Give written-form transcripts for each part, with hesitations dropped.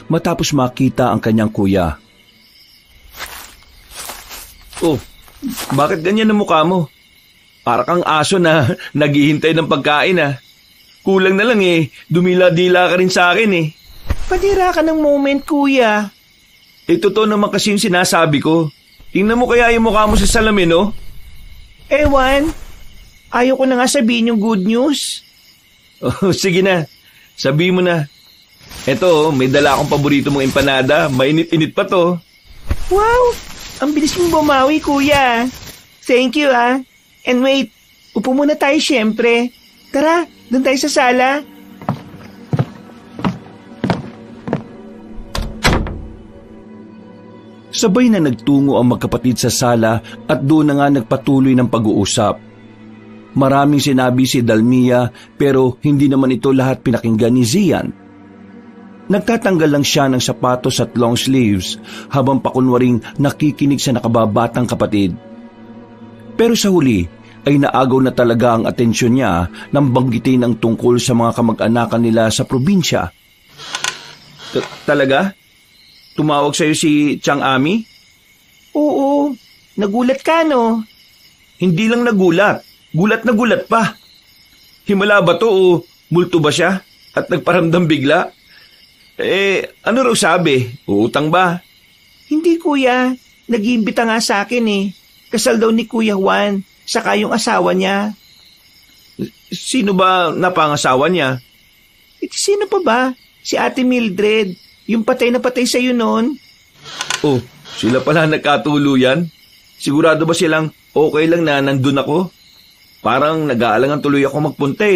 matapos makita ang kanyang kuya. Oh, bakit ganyan ang mukha mo? Para kang aso na naghihintay ng pagkain Kulang na lang dumila-dila ka rin sa akin Padira ka ng moment, kuya. Totoo naman kasi yung sinasabi ko. Tingnan mo kaya yung mukha mo sa salamin, oh. Ewan, ayaw ko na nga sabihin yung good news. Oh, sige na, sabihin mo na. Eto, may dala akong paborito mong empanada. Mainit-init pa to. Wow, ang bilis mong bumawi, kuya. Thank you, And wait, upo muna tayo syempre. Tara, doon tayo sa sala. Sabay na nagtungo ang magkapatid sa sala at doon na nga nagpatuloy ng pag-uusap. Maraming sinabi si Dalmia pero hindi naman ito lahat pinakinggan ni Zian. Nagtatanggal lang siya ng sapatos at long sleeves habang pakunwaring nakikinig sa nakababatang kapatid. Pero sa huli ay naagaw na talaga ang atensyon niya nang banggitin ang tungkol sa mga kamag-anakan nila sa probinsya. Talaga? Tumawag sa'yo si Chang Ami? Oo, nagulat ka no? Hindi lang nagulat, gulat na gulat pa. Himala ba to o multo ba siya at nagparamdam bigla? Ano raw sabi? Uutang ba? Hindi kuya, nag-iimbita nga sa akin Kasal daw ni Kuya Juan, saka yung asawa niya. Sino ba napangasawa niya? Sino pa ba? Si Ate Mildred, yung patay na patay sa'yo noon. Oh, sila pala nagkatuluyan? Sigurado ba silang okay lang na nandun ako? Parang nag-aalangan tuloy ako magpunta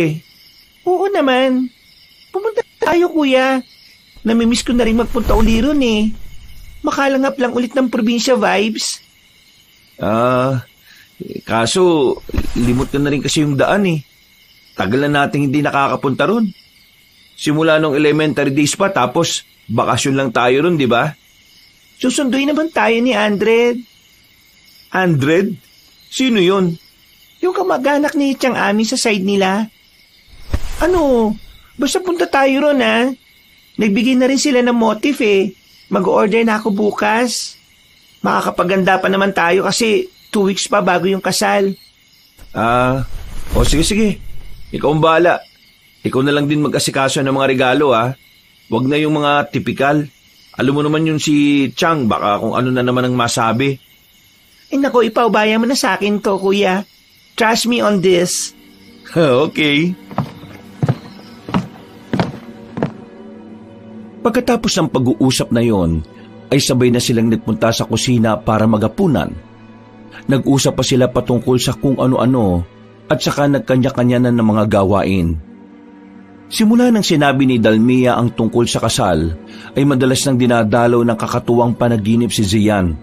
Oo naman. Pumunta tayo kuya. Namimiss ko na rin magpunta uli ron Makalangap lang ulit ng probinsya vibes. Kaso limot ka na rin kasi yung daan Tagal na nating hindi nakakapunta ron. Simula nung elementary days pa tapos bakasyon lang tayo ron, di ba? Susunduin naman tayo ni Andred. Andred? Sino yun? Yung kamag-anak ni Chang Ami sa side nila. Basta punta tayo ron Nagbigay na rin sila ng motif Mag-order na ako bukas. Makakapaganda pa naman tayo kasi 2 weeks pa bago yung kasal. Sige. Ikaw ang bahala. Ikaw na lang din mag-asikaso ng mga regalo Huwag na yung mga typical. Alam mo naman yung si Chang, baka kung ano na naman ang masabi. Naku, ipaubaya mo na sa akin to, kuya. Trust me on this. Okay. Pagkatapos ng pag-uusap na yon, ay sabay na silang nagpunta sa kusina para magapunan. Nag-usap pa sila patungkol sa kung ano-ano at saka nagkanya-kanya na ng mga gawain. Simula nang sinabi ni Dalmia ang tungkol sa kasal, ay madalas nang dinadalaw ng kakatuwang panaginip si Zian.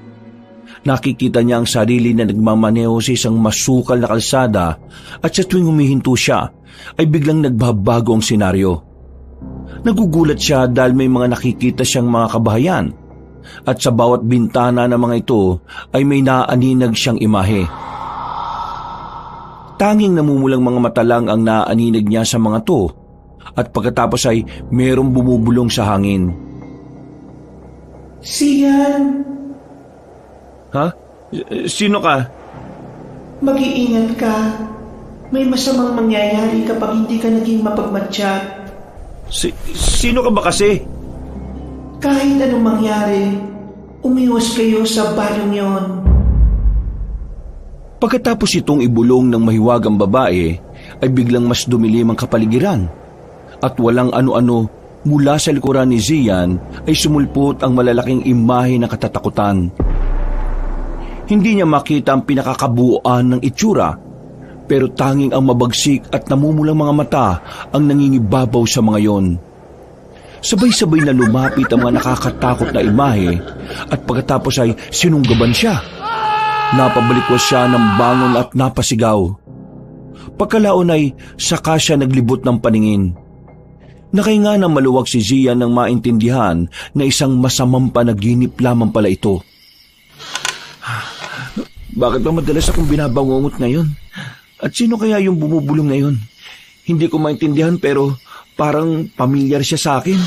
Nakikita niya ang sarili na nagmamaneho sa isang masukal na kalsada at sa tuwing humihinto siya, ay biglang nagbabago ang senaryo. Nagugulat siya dahil may mga nakikita siyang mga kabahayan at sa bawat bintana ng mga ito ay may naaaninag siyang imahe. Tanging namumulang mga mata lang ang naaaninag niya sa mga to at pagkatapos ay mayroong bumubulong sa hangin. Zian! Ha? Sino ka? Mag-iingat ka. May masamang mangyayari kapag hindi ka naging mapagmatsyag. Sino ka ba kasi? Kahit anong mangyari, umiwas kayo sa balyong yon. Pagkatapos itong ibulong ng mahiwagang babae, ay biglang mas dumilim ang kapaligiran. At walang ano-ano mula sa likuran ni Zian ay sumulpot ang malalaking imahe ng katatakutan. Hindi niya makita ang pinakakabuuan ng itsura, pero tanging ang mabagsik at namumulang mga mata ang nangingibabaw sa mga yon. Sabay-sabay na lumapit ang mga nakakatakot na imahe at pagkatapos ay sinunggaban siya. Napabalikwas siya ng bangon at napasigaw. Pagkalaon ay saka siya naglibot ng paningin. Nakahinga ng maluwag si Zian nang maintindihan na isang masamang panaginip lamang pala ito. Bakit ba madalas akong binabangungot ngayon? At sino kaya yung bumubulong na yun? Hindi ko maintindihan pero parang pamilyar siya sa akin.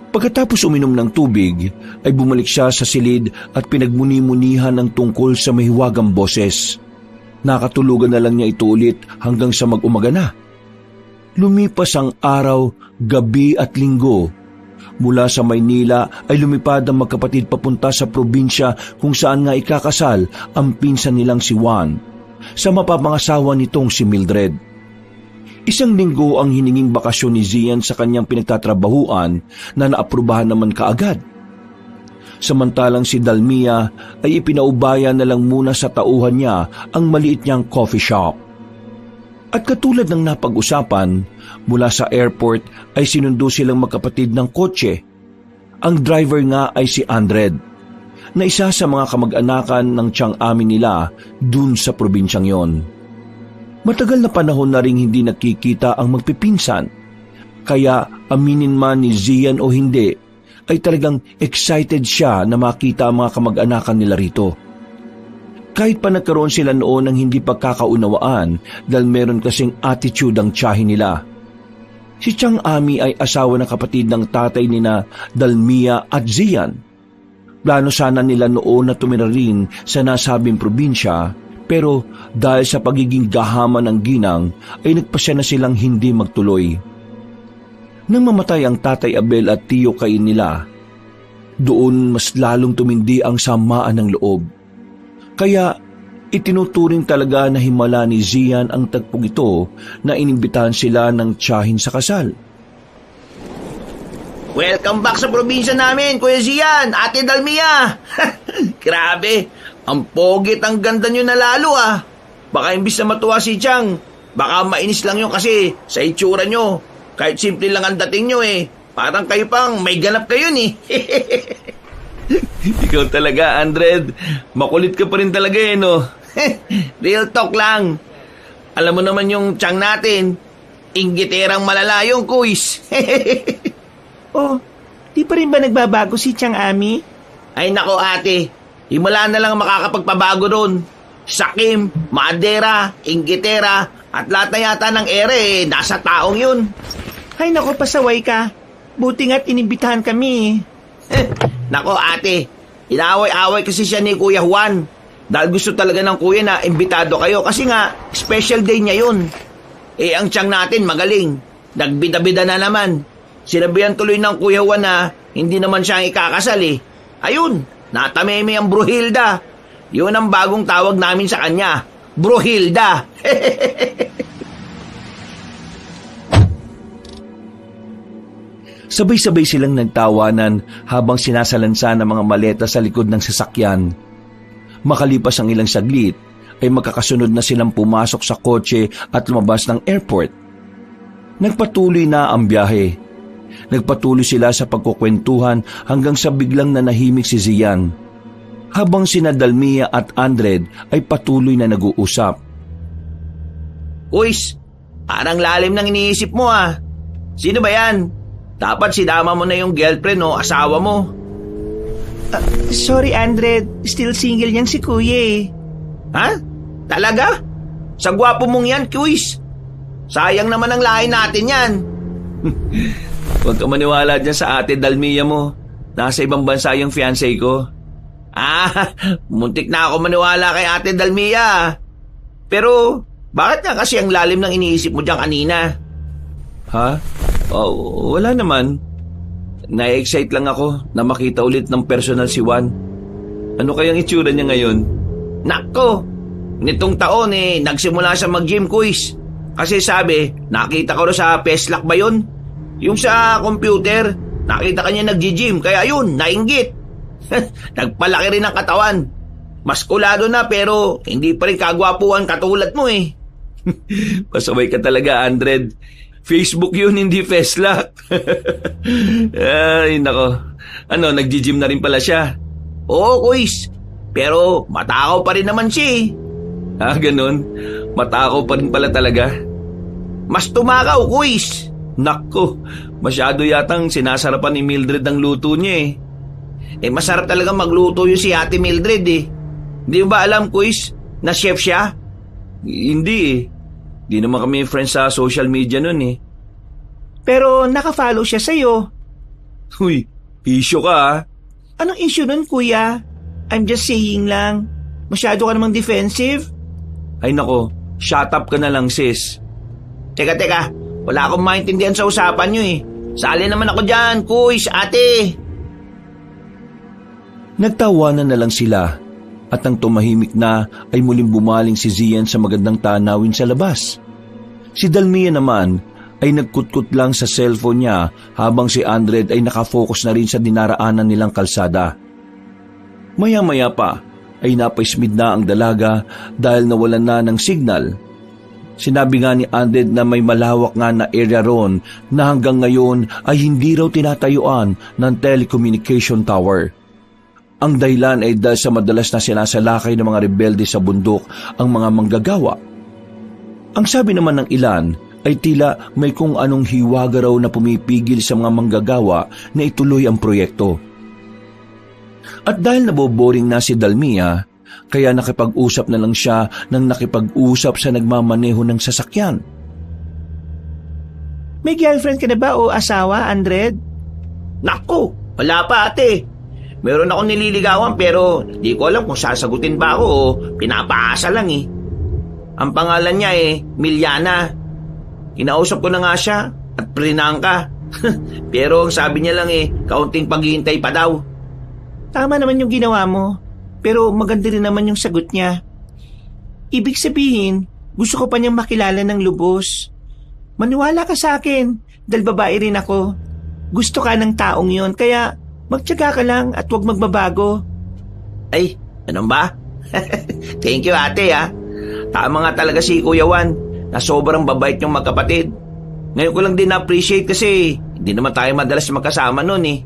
Pagkatapos uminom ng tubig, ay bumalik siya sa silid at pinagmuni-munihan ng tungkol sa mahiwagang boses. Nakatulugan na lang niya ito ulit hanggang sa mag-umaga na. Lumipas ang araw, gabi at linggo. Mula sa Maynila ay lumipad ang magkapatid papunta sa probinsya kung saan nga ikakasal ang pinsan nilang si Juan sa mapapangasawa nitong si Mildred. Isang linggo ang hininging bakasyon ni Zian sa kanyang pinagtatrabahuan na naaprubahan naman kaagad. Samantalang si Dalmia ay ipinaubaya na lang muna sa tauhan niya ang maliit niyang coffee shop. At katulad ng napag-usapan, mula sa airport ay sinundo silang magkapatid ng kotse. Ang driver nga ay si Andred, na isa sa mga kamag-anakan ng tiyang amin nila dun sa probinsyang yon. Matagal na panahon na ring hindi nakikita ang magpipinsan, kaya aminin man ni Zian o hindi, ay talagang excited siya na makita ang mga kamag-anakan nila rito. Kahit pa nagkaroon sila noon ng hindi pagkakaunawaan dahil meron kasing attitude ang tiyahin nila. Si Chang Ami ay asawa ng kapatid ng tatay nina Dalmia at Zian. Plano sana nila noon na tumira rin sa nasabing probinsya, pero dahil sa pagiging gahaman ng ginang ay nagpasya na silang hindi magtuloy. Nang mamatay ang tatay Abel at tiyo Cain nila, doon mas lalong tumindi ang samaan ng loob. Kaya itinuturing talaga na himala ni Zian ang tagpong ito na inimbitahan sila ng tiyahin sa kasal. Welcome back sa probinsya namin, Kuya Zian, Ate Dalmia. Grabe, ang pogit, ang ganda nyo na lalo ah. Baka imbis na matuwa si Chang, baka mainis lang yun kasi sa itsura nyo. Kahit simple lang ang dating nyo eh. Parang kayo pang may ganap kayo eh. Ikaw talaga, Andred. Makulit ka pa rin talaga eh, no? Real talk lang. Alam mo naman yung Chang natin, inggiterang malalayong kuis. Oh, di pa rin ba nagbabago si Chang Ami? Ay nako ate, himala na lang makakapagpabago ron. Sakim, madera, inggitera, at lahat na yata ng ere nasa taong yun. Ay nako, pasaway ka. Buti nga't inimbitahan kami. Nako ate, inaway-away kasi siya ni Kuya Juan. Dahil gusto talaga ng kuya na imbitado kayo kasi nga special day niya yun. Eh ang Chang natin magaling, nagbida-bida na naman. Sinabihan tuloy ng Kuya Juan na hindi naman siya ang ikakasal eh. Ayun, natameme ang Bruhilda. Yun ang bagong tawag namin sa kanya, Bruhilda. Sabay-sabay silang nagtawanan habang sinasalansa ng mga maleta sa likod ng sasakyan. Makalipas ang ilang saglit, ay magkakasunod na silang pumasok sa kotse at lumabas ng airport. Nagpatuloy na ang biyahe. Nagpatuloy sila sa pagkukwentuhan hanggang sa biglang nanahimik si Zian, habang sina Dalmia at Andred ay patuloy na nag-uusap. Uys, parang lalim ng iniisip mo ah. Sino ba yan? Dapat sinama mo na yung girlfriend o asawa mo. Sorry Andred, still single yan si Kuya eh. Ha? Talaga? Sa gwapo mong yan, Kuys. Sayang naman ang lahi natin yan. Huwag ka maniwala dyan sa ate Dalmia mo. Nasa ibang bansa yung fiancé ko. Muntik na ako maniwala kay ate Dalmia. Pero, bakit nga kasi ang lalim ng iniisip mo dyan kanina? Ha? Oh, wala naman. Na-excite lang ako na makita ulit ng personal si Juan. Ano kayang itsura niya ngayon? Nako, nitong taon nagsimula siya mag-gym, Kuys. Kasi sabi, nakita ko sa Peslak ba yun? Yung sa computer, nakita ka niya nag-gym, kaya yun, nainggit. Nagpalaki rin ang katawan. Maskulado na pero hindi pa rin kagwapuan katulad mo eh. Pasaway ka talaga, Andred. Facebook yun, hindi Peslak. Ay, nako. Ano, nag-gym na rin pala siya? Oo, Kuys. Pero matakaw pa rin naman siya eh. Ganun? Matakaw pa rin pala talaga? Mas tumakaw, Kuys. Nako, masyado yatang sinasarapan ni Mildred ang luto niya eh. Masarap talaga magluto yung si Ate Mildred eh. Hindi mo ba alam, Kuys, na chef siya? Hindi eh. Di naman kami friends sa social media nun eh. Pero naka-follow siya sa'yo. Uy, issue ka ah. Anong issue nun, kuya? I'm just saying lang. Masyado ka namang defensive. Ay nako, shut up ka na lang sis. Teka, wala akong maintindihan sa usapan nyo eh. Sali naman ako dyan, kuys, ate. Nagtawanan na lang sila at nang tumahimik na ay muling bumaling si Zian sa magandang tanawin sa labas. Si Dalmia naman ay nagkutkot lang sa cellphone niya habang si Andred ay nakafocus na rin sa dinaraanan nilang kalsada. Maya-maya pa ay napaismid na ang dalaga dahil nawalan na ng signal. Sinabi nga ni Andred na may malawak nga na area ron na hanggang ngayon ay hindi raw tinatayuan ng telecommunication tower. Ang dahilan ay dahil sa madalas na sinasalakay ng mga rebelde sa bundok ang mga manggagawa. Ang sabi naman ng ilan ay tila may kung anong hiwaga raw na pumipigil sa mga manggagawa na ituloy ang proyekto. At dahil naboboring na si Dalmia, kaya nakipag-usap na lang siya nang nakipag-usap sa nagmamaneho ng sasakyan. May girlfriend ka na ba o asawa, Andred? Naku, wala pa ate. Meron akong nililigawan pero di ko alam kung sasagutin ba ako o pinapaasa lang eh. Ang pangalan niya Miliana. Kinausap ko na nga siya at prinangka. Pero ang sabi niya lang kaunting paghihintay pa daw. Tama naman yung ginawa mo, pero maganda rin naman yung sagot niya. Ibig sabihin, gusto ko pa niyang makilala ng lubos. Maniwala ka sa akin, dahil babae rin ako. Gusto ka ng taong yon, kaya magtiyaga ka lang at huwag magbabago. Ay, ganun ba? Thank you ate ha. Tama nga talaga si Kuya Juan na sobrang babait niyong magkapatid. Ngayon ko lang din na-appreciate kasi hindi naman tayo madalas magkasama noon eh.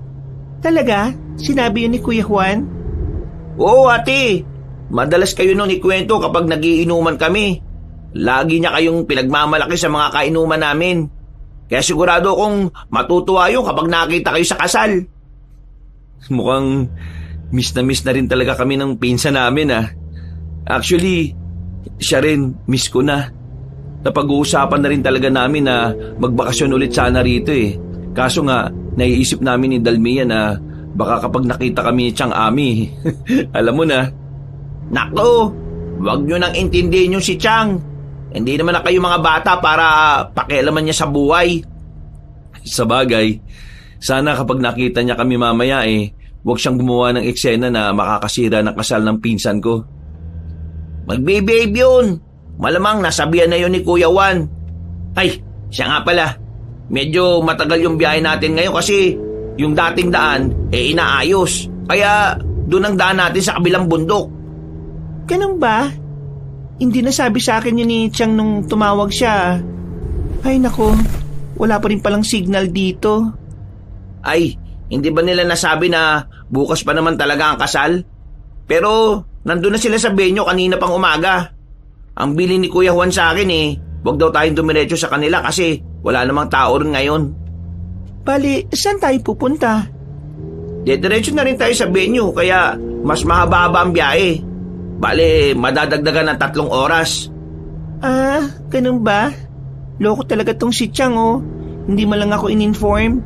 Talaga? Sinabi yun ni Kuya Juan? Oo ate, madalas kayo noon ikwento kapag nagiinuman kami. Lagi niya kayong pinagmamalaki sa mga kainuman namin. Kaya sigurado kong matutuwa yun kapag nakita kayo sa kasal. Mukhang miss na rin talaga kami ng pinsan namin ah. Actually, siya rin, miss ko na. Napag-uusapan na rin talaga namin na magbakasyon ulit sana rito eh. Kaso nga, naiisip namin ni Dalmia na baka kapag nakita kami ni Chang Ami, alam mo na. Nako, wag nyo nang intindihin yung si Chang. Hindi naman na kayo mga bata para pakialaman niya sa buhay. Sa bagay, sana kapag nakita niya kami mamaya wag siyang gumawa ng eksena na makakasira ng kasal ng pinsan ko. Magbe-babe yun. Malamang nasabihan na yun ni Kuya Juan. Ay, siya nga pala. Medyo matagal yung biyahe natin ngayon kasi yung dating daan inaayos. Kaya doon ang daan natin sa kabilang bundok. Ganun ba? Hindi nasabi sa akin yun ni Chang nung tumawag siya. Ay nako, wala pa rin palang signal dito. Ay, hindi ba nila nasabi na bukas pa naman talaga ang kasal? Pero nandun na sila sa venue kanina pang umaga. Ang bili ni Kuya Juan sa akin wag daw tayong dumiretso sa kanila kasi wala namang tao rin ngayon. Bali, saan tayo pupunta? Diretso na rin tayo sa venue kaya mas mahaba-haba ang biyahe. Bali, madadagdagan ng 3 oras. Ah, ganun ba? Loko talaga tong si Chang Hindi man lang ako in-inform.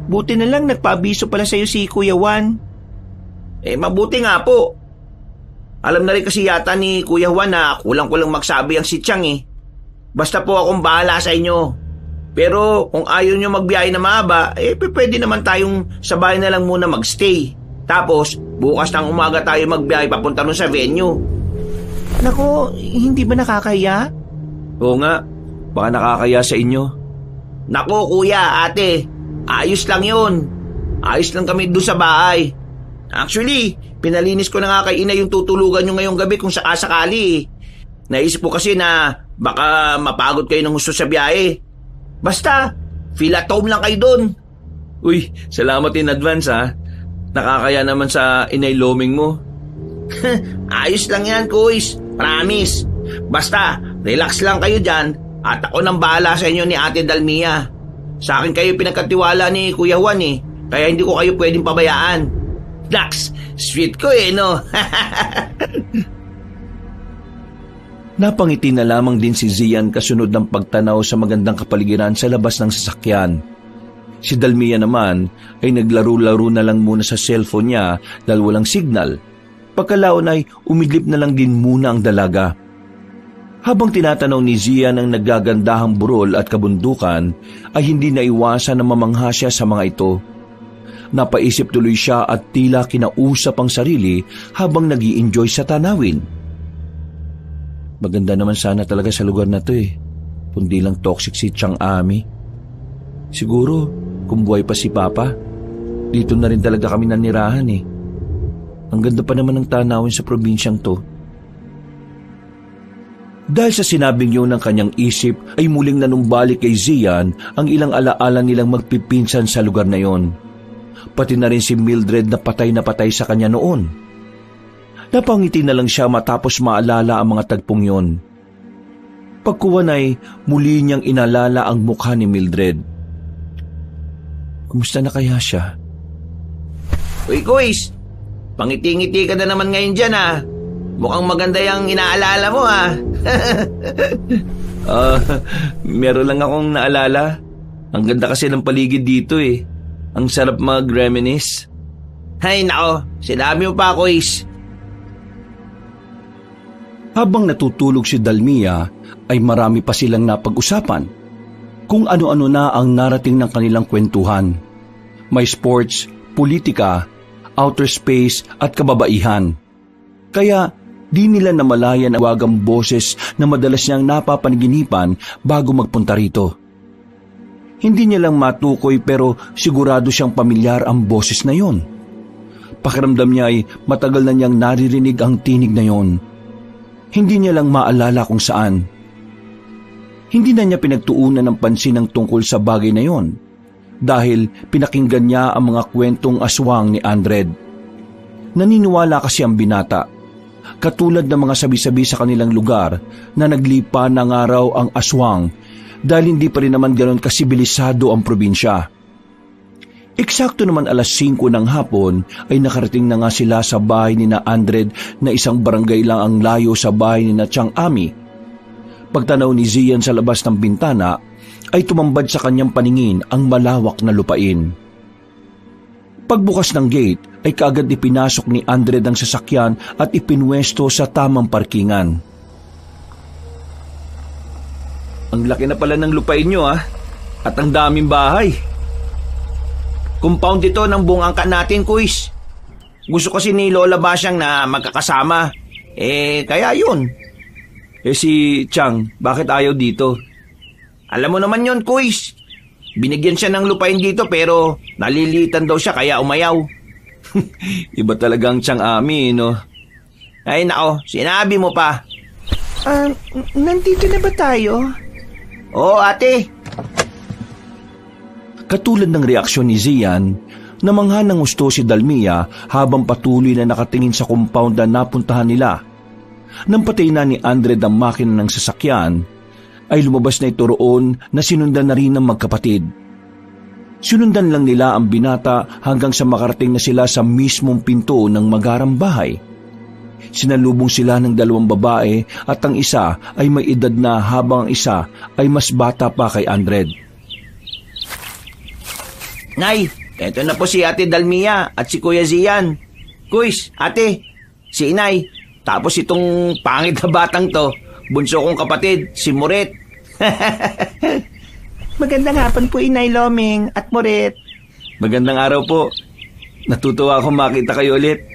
Buti na lang nagpaabiso pala sa'yo si Kuya Juan. Mabuti nga po. Alam na rin kasi yata ni Kuya Juan na kulang-kulang magsabi ang si Chang Basta po akong bahala sa inyo. Pero kung ayaw nyo magbiyahe na mahaba, pwede naman tayong sa bahay na lang muna magstay. Tapos, bukas ng umaga tayo magbiyahe papunta nun sa venue. Nako, hindi ba nakakaya? Oo nga, baka nakakaya sa inyo. Nako kuya, ate, ayos lang yun. Ayos lang kami doon sa bahay. Actually, pinalinis ko na nga kay ina yung tutulugan nyo ngayong gabi kung sakasakali. Naisip ko kasi na baka mapagod kayo ng gusto sa biyahe. Basta, feel at home lang kayo doon. Uy, salamat in advance ha. Nakakaya naman sa inailoming mo. Ayos lang yan, kuys. Promise. Basta, relax lang kayo dyan at ako nang bahala sa inyo ni Ate Dalmia. Sa akin kayo pinagkatiwala ni Kuya Juan kaya hindi ko kayo pwedeng pabayaan. Dax, sweet ko no? Napangiti na lamang din si Zian kasunod ng pagtanaw sa magandang kapaligiran sa labas ng sasakyan. Si Dalmia naman ay naglaro-laro na lang muna sa cellphone niya dahil walang signal. Pagkalaon ay umidlip na lang din muna ang dalaga. Habang tinatanaw ni Zian ang naggagandahang burol at kabundukan, ay hindi naiwasan na mamangha siya sa mga ito. Napaisip tuloy siya at tila kinausap ang sarili habang nag-i-enjoy sa tanawin. Maganda naman sana talaga sa lugar na to kundi lang toxic si Chang Ami. Siguro, kung buhay pa si Papa, dito na rin talaga kami nanirahan Ang ganda pa naman ng tanawin sa probinsyang to. Dahil sa sinabing yun ng kanyang isip, ay muling nanumbalik kay Zian ang ilang alaala nilang magpipinsan sa lugar na yon. Pati na rin si Mildred na patay sa kanya noon. Napangiti na lang siya matapos maalala ang mga tagpong yon. Pagkuwan ay muli niyang inalala ang mukha ni Mildred. Kumusta na kaya siya? Uy, Kuis! Pangiti-ngiti ka na naman ngayon dyan Mukhang maganda yung inaalala mo Meron lang akong naalala. Ang ganda kasi ng paligid dito Ang sarap mag-reminisce. Hay nako, sinabi mo pa, Kuis. Habang natutulog si Dalmia, ay marami pa silang napag-usapan. Kung ano-ano na ang narating ng kanilang kwentuhan. May sports, politika, outer space at kababaihan. Kaya di nila namalayan ang wagang boses na madalas niyang napapanaginipan bago magpunta rito. Hindi niya lang matukoy pero sigurado siyang pamilyar ang boses na yon. Pakiramdam niya ay matagal na niyang naririnig ang tinig na yon. Hindi niya lang maalala kung saan. Hindi na niya pinagtuunan ng pansin ang tungkol sa bagay na yon dahil pinakinggan niya ang mga kwentong aswang ni Andred. Naniniwala kasi ang binata, katulad ng mga sabi-sabi sa kanilang lugar na naglipa ng araw ang aswang dahil hindi pa rin naman ganoon kasibilisado ang probinsya. Eksakto naman 5:00 ng hapon ay nakarating na nga sila sa bahay ni na Andred na isang barangay lang ang layo sa bahay ni na Chang Ami. Pagtanaw ni Zian sa labas ng bintana ay tumambad sa kanyang paningin ang malawak na lupain. Pagbukas ng gate ay kaagad ipinasok ni Andred ang sasakyan at ipinwesto sa tamang parkingan. Ang laki na pala ng lupain nyo at ang daming bahay. Compound ito ng buong angka natin, Kuis. Gusto kasi ni Lola Basyang na magkakasama. Kaya yun. Si Chang, bakit ayaw dito? Alam mo naman yun, Kuis. Binigyan siya ng lupain dito pero nalilitan daw siya kaya umayaw. Iba talagang Chang Ami, no? Ay nako, sinabi mo pa. Nandito na ba tayo? Oo, ate. Katulad ng reaksyon ni Zian, namangha ng gusto si Dalmia habang patuloy na nakatingin sa compound na napuntahan nila. Nang patay na ni Andred ang makina ng sasakyan, ay lumabas na ito roon na sinundan na rin ng magkapatid. Sinundan lang nila ang binata hanggang sa makarating na sila sa mismong pinto ng magarang bahay. Sinalubong sila ng 2 babae at ang isa ay may edad na habang ang isa ay mas bata pa kay Andred. Nay, eto na po si Ate Dalmia at si Kuya Zian. Kuis, ate, si Inay, tapos itong pangit na batang to, bunso kong kapatid, si Moret. Magandang hapon po, Inay Loming at Moret. Magandang araw po. Natutuwa akong makita kayo ulit.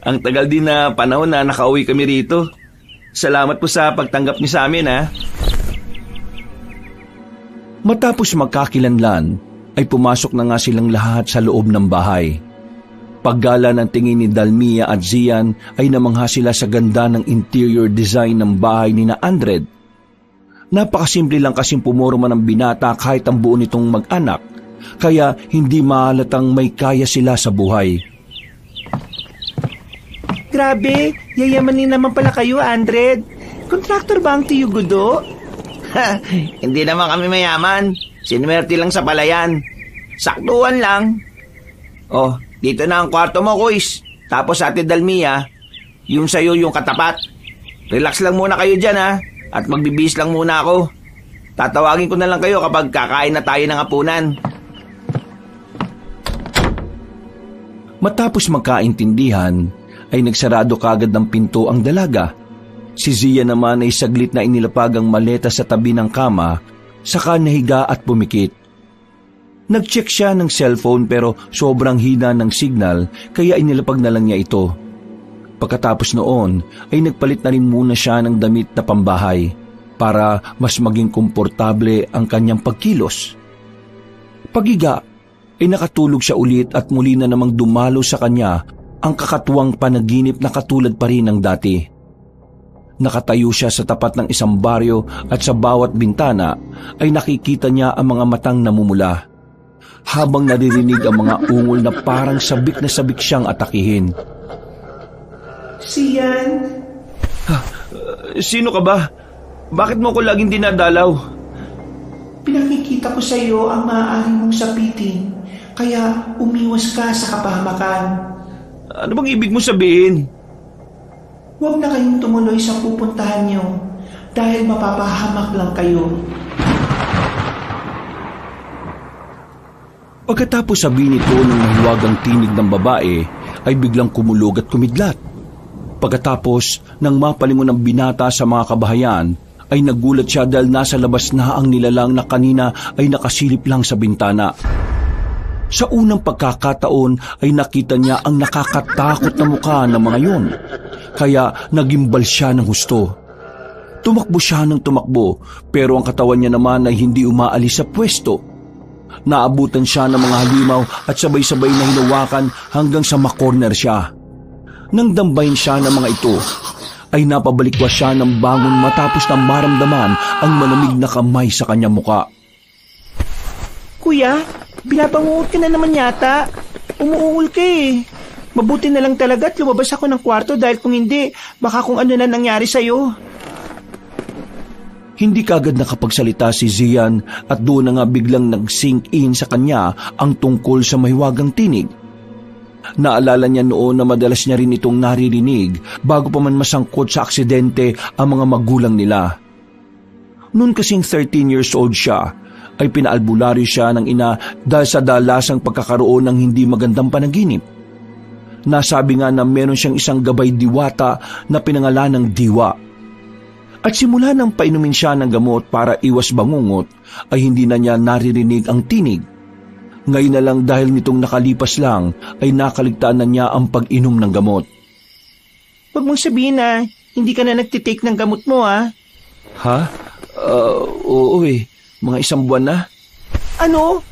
Ang tagal din na panahon na nakauwi kami rito. Salamat po sa pagtanggap niyo sa amin, Matapos magkakilanlan, ay pumasok na nga silang lahat sa loob ng bahay. Paggala ng tingin ni Dalmia at Zian ay namangha sila sa ganda ng interior design ng bahay ni na Andred. Napakasimple lang kasing pumorma ng binata kahit ang buo nitong mag-anak, kaya hindi mahalatang may kaya sila sa buhay. Grabe, yayamanin naman pala kayo, Andred. Kontraktor ba ang Tiyo Gudo? Hindi naman kami mayaman. Sinwerte lang sa palayan. Saktuhan lang. Oh, dito na ang kwarto mo, Kuis. Tapos Ate Dalmia, yung sayo yung katapat. Relax lang muna kayo dyan, at magbibihis lang muna ako. Tatawagin ko na lang kayo kapag kakain na tayo ng hapunan. Matapos magkaintindihan, ay nagsarado kagad ng pinto ang dalaga. Si Zia naman ay saglit na inilapag ang maleta sa tabi ng kama, saka nahiga at pumikit. Nag-check siya ng cellphone pero sobrang hina ng signal kaya inilapag na lang niya ito. Pagkatapos noon ay nagpalit na rin muna siya ng damit na pambahay para mas maging komportable ang kanyang pagkilos. Pagiga ay nakatulog siya ulit at muli na namang dumalo sa kanya ang kakatuwang panaginip na katulad pa rin ng dati. Nakatayo siya sa tapat ng isang baryo at sa bawat bintana ay nakikita niya ang mga matang namumula. Habang naririnig ang mga ungol na parang sabik na sabik siyang atakihin. Zian? Sino ka ba? Bakit mo ko laging dinadalaw? Pinakikita ko sa iyo ang maaari mong sapitin, kaya umiwas ka sa kapahamakan. Ano bang ibig mo sabihin? Huwag na kayong tumuloy sa pupuntahan niyo dahil mapapahamak lang kayo. Pagkatapos sabihin ito ng mahiwagang tinig ng babae, ay biglang kumulog at kumidlat. Pagkatapos nang mapalingon ng binata sa mga kabahayan, ay nagulat siya dahil nasa labas na ang nilalang na kanina ay nakasilip lang sa bintana. Sa unang pagkakataon ay nakita niya ang nakakatakot na mukha ng mga yon, kaya nagimbal siya ng husto. Tumakbo siya ng tumakbo pero ang katawan niya naman ay hindi umaalis sa pwesto. Naabutan siya ng mga halimaw at sabay-sabay na hinawakan hanggang sa makorner siya. Nang dambahin siya ng mga ito, ay napabalikwas siya ng bangon matapos na maramdaman ang malamig na kamay sa kanyang muka. Kuya, binabangungot ka na naman yata. Umuungol ka eh. Mabuti na lang talaga at lumabas ako ng kwarto dahil kung hindi, baka kung ano na nangyari sa'yo. Hindi kagad nakapagsalita si Zian at doon na nga biglang nag-sink in sa kanya ang tungkol sa mahiwagang tinig. Naalala niya noon na madalas niya rin itong naririnig bago pa man masangkot sa aksidente ang mga magulang nila. Noon kasing 13 years old siya, ay pinaalbularyo siya ng ina dahil sa dalasang pagkakaroon ng hindi magandang panaginip. Nasabi nga na meron siyang isang gabay diwata na pinangalan ng Diwa. At simula nang painumin siya ng gamot para iwas bangungot, ay hindi na niya naririnig ang tinig. Ngayon na lang dahil nitong nakalipas lang, ay nakaligtaan na niya ang pag-inom ng gamot. Huwag mong sabihin na hindi ka na nagtitake ng gamot mo, ha? Ha? Oo eh. Mga 1 buwan na. Ano?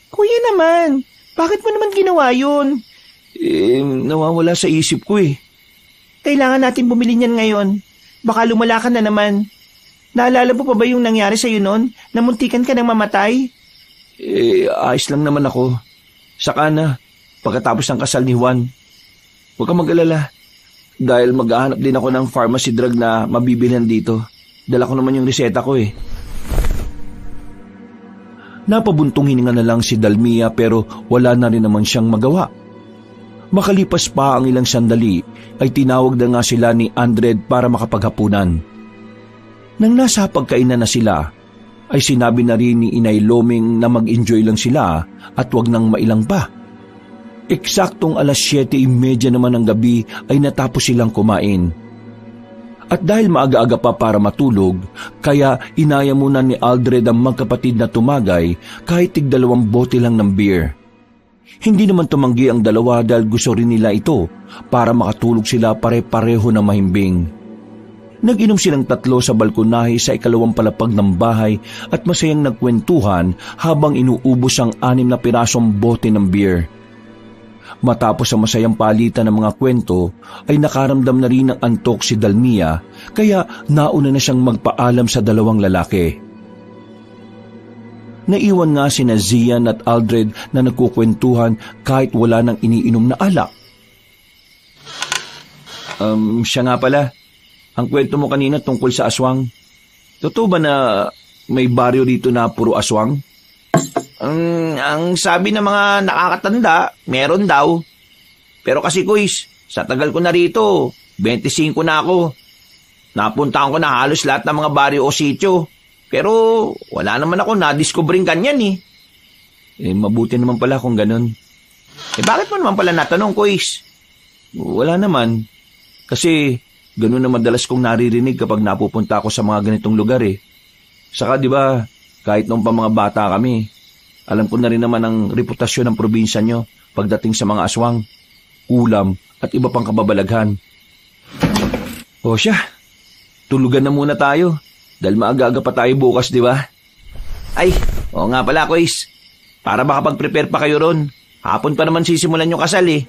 Kuya naman, bakit mo naman ginawa yun? Nawawala sa isip ko eh. Kailangan natin bumili niyan ngayon. Baka lumala ka na naman. Naalala mo pa ba yung nangyari sa'yo noon? Namuntikan ka ng mamatay? Ayos lang naman ako. Saka na, pagkatapos ng kasal ni Juan. Huwag kang mag-alala. Dahil maghahanap din ako ng pharmacy drug na mabibilhan dito. Dala ko naman yung reseta ko eh. Napabuntong hininga na lang si Dalmia pero wala na rin naman siyang magawa. Makalipas pa ang ilang sandali ay tinawag na nga sila ni Andred para makapaghapunan. Nang nasa pagkainan na sila, ay sinabi na rin ni Inay Loming na mag-enjoy lang sila at wag nang mailang pa. Eksaktong 7:30 naman ng gabi ay natapos silang kumain. At dahil maaga-aga pa para matulog, kaya inaya muna ni Aldred ang magkapatid na tumagay kahit tig-2 bote lang ng beer. Hindi naman tumanggi ang dalawa dahil gusto rin nila ito para makatulog sila pare-pareho na mahimbing. Nag-inom silang 3 sa balkonahe sa 2 palapag ng bahay at masayang nagkwentuhan habang inuubos ang 6 na pirasong bote ng beer. Matapos ang masayang palitan ng mga kwento, ay nakaramdam na rin ng antok si Dalmia, kaya nauna na siyang magpaalam sa 2 lalaki. Naiwan nga sina Zian at Aldred na nagkukwentuhan kahit wala nang iniinom na alak. Siya nga pala, ang kwento mo kanina tungkol sa aswang. Totoo ba na may baryo dito na puro aswang? Ang sabi ng mga nakakatanda, meron daw. Pero kasi kuis, sa tagal ko na rito, 25 na ako. Napuntahan ko na halos lahat ng mga baryo o sityo. Pero wala naman ako na-discovering kanyan eh. Mabuti naman pala kung ganun. Bakit mo naman pala natanong, Kuis? Wala naman. Kasi ganun na madalas kong naririnig kapag napupunta ako sa mga ganitong lugar eh. Saka di ba, kahit noong pa mga bata kami, alam ko na rin naman ang reputasyon ng probinsya nyo pagdating sa mga aswang, ulam at iba pang kababalaghan. O siya, tulugan na muna tayo dahil maaga-aga pa tayo bukas, di ba? Ay, oo nga pala, Kuis. Para makapag-prepare pa kayo ron. Hapon pa naman sisimulan yung kasal eh.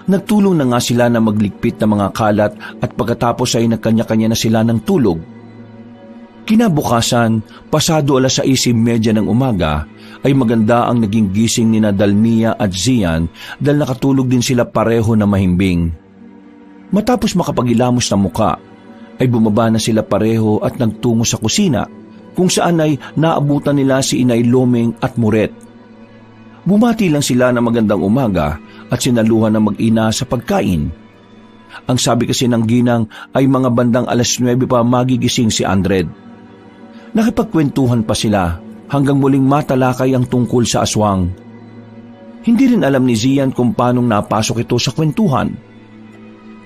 Nagtulong na nga sila na magligpit ng mga kalat at pagkatapos ay nagkanya-kanya na sila ng tulog. Kinabukasan, pasado 6:30 ng umaga, ay maganda ang naging gising ni Dalmia at Zian dahil nakatulog din sila pareho na mahimbing. Matapos makapagilamos ng muka, ay bumaba na sila pareho at nagtungo sa kusina kung saan ay naabutan nila si Inay Lomeng at Muret. Bumati lang sila na magandang umaga at sinaluhan ng mag-ina sa pagkain. Ang sabi kasi ng ginang ay mga bandang 9:00 pa magigising si Andred. Nakipagkwentuhan pa sila hanggang muling matalakay ang tungkol sa aswang. Hindi rin alam ni Zian kung paanong napasok ito sa kwentuhan.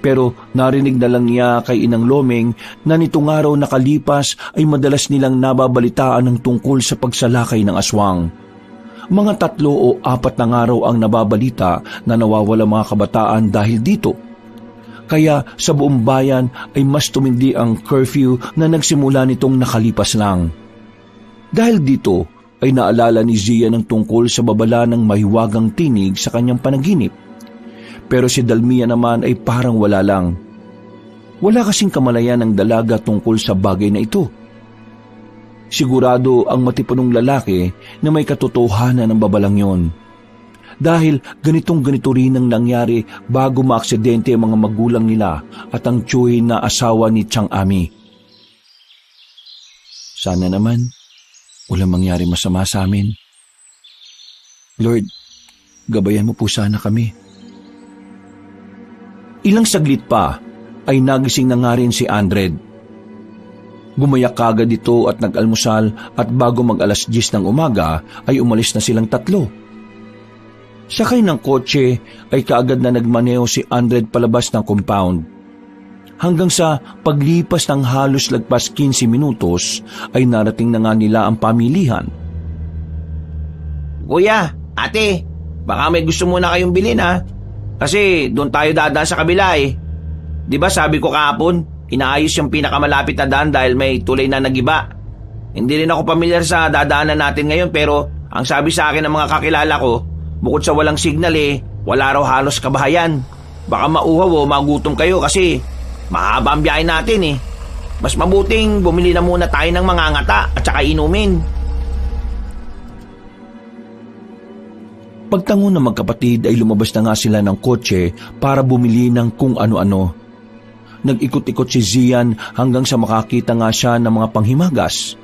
Pero narinig na lang niya kay Inang Lomeng na nitong araw nakalipas ay madalas nilang nababalitaan ng tungkol sa pagsalakay ng aswang. Mga 3 o 4 na araw ang nababalita na nawawala mga kabataan dahil dito. Kaya sa buong bayan ay mas tumindi ang curfew na nagsimula nitong nakalipas lang. Dahil dito ay naalala ni Zia ng tungkol sa babala ng mahiwagang tinig sa kanyang panaginip. Pero si Dalmia naman ay parang wala lang. Wala kasing kamalayan ng dalaga tungkol sa bagay na ito. Sigurado ang matipunong lalaki na may katotohanan ng babalang yon. Dahil ganito rin ang nangyari bago maaksidente ang mga magulang nila at ang tiyuhin na asawa ni Chang Ami. Sana naman walang mangyari masama sa amin. Lord, gabayan mo po sana kami. Ilang saglit pa ay nagising na nga rin si Andred. Bumayak kagad dito at nag-almusal at bago mag-10:00 ng umaga ay umalis na silang 3. Sakay ng kotse ay kaagad na nagmaneho si Andred palabas ng compound. Hanggang sa paglipas ng halos lagpas 15 minutos ay narating na nga nila ang pamilihan. Kuya, ate, baka may gusto muna kayong bilhin ha? Kasi doon tayo dadaan sa kabila eh. Di ba sabi ko kahapon, inaayos yung pinakamalapit na daan dahil may tulay na nagiba. Hindi rin ako pamilyar sa dadaanan natin ngayon pero ang sabi sa akin ng mga kakilala ko, bukod sa walang signal wala raw halos kabahayan. Baka mauhaw o magutom kayo kasi mahaba ang biyahe natin Mas mabuting bumili na muna tayo ng mga ngata at saka inumin. Pagtango ng magkapatid ay lumabas na nga sila ng kotse para bumili ng kung ano-ano. Nag-ikot-ikot si Zian hanggang sa makakita nga siya ng mga panghimagas.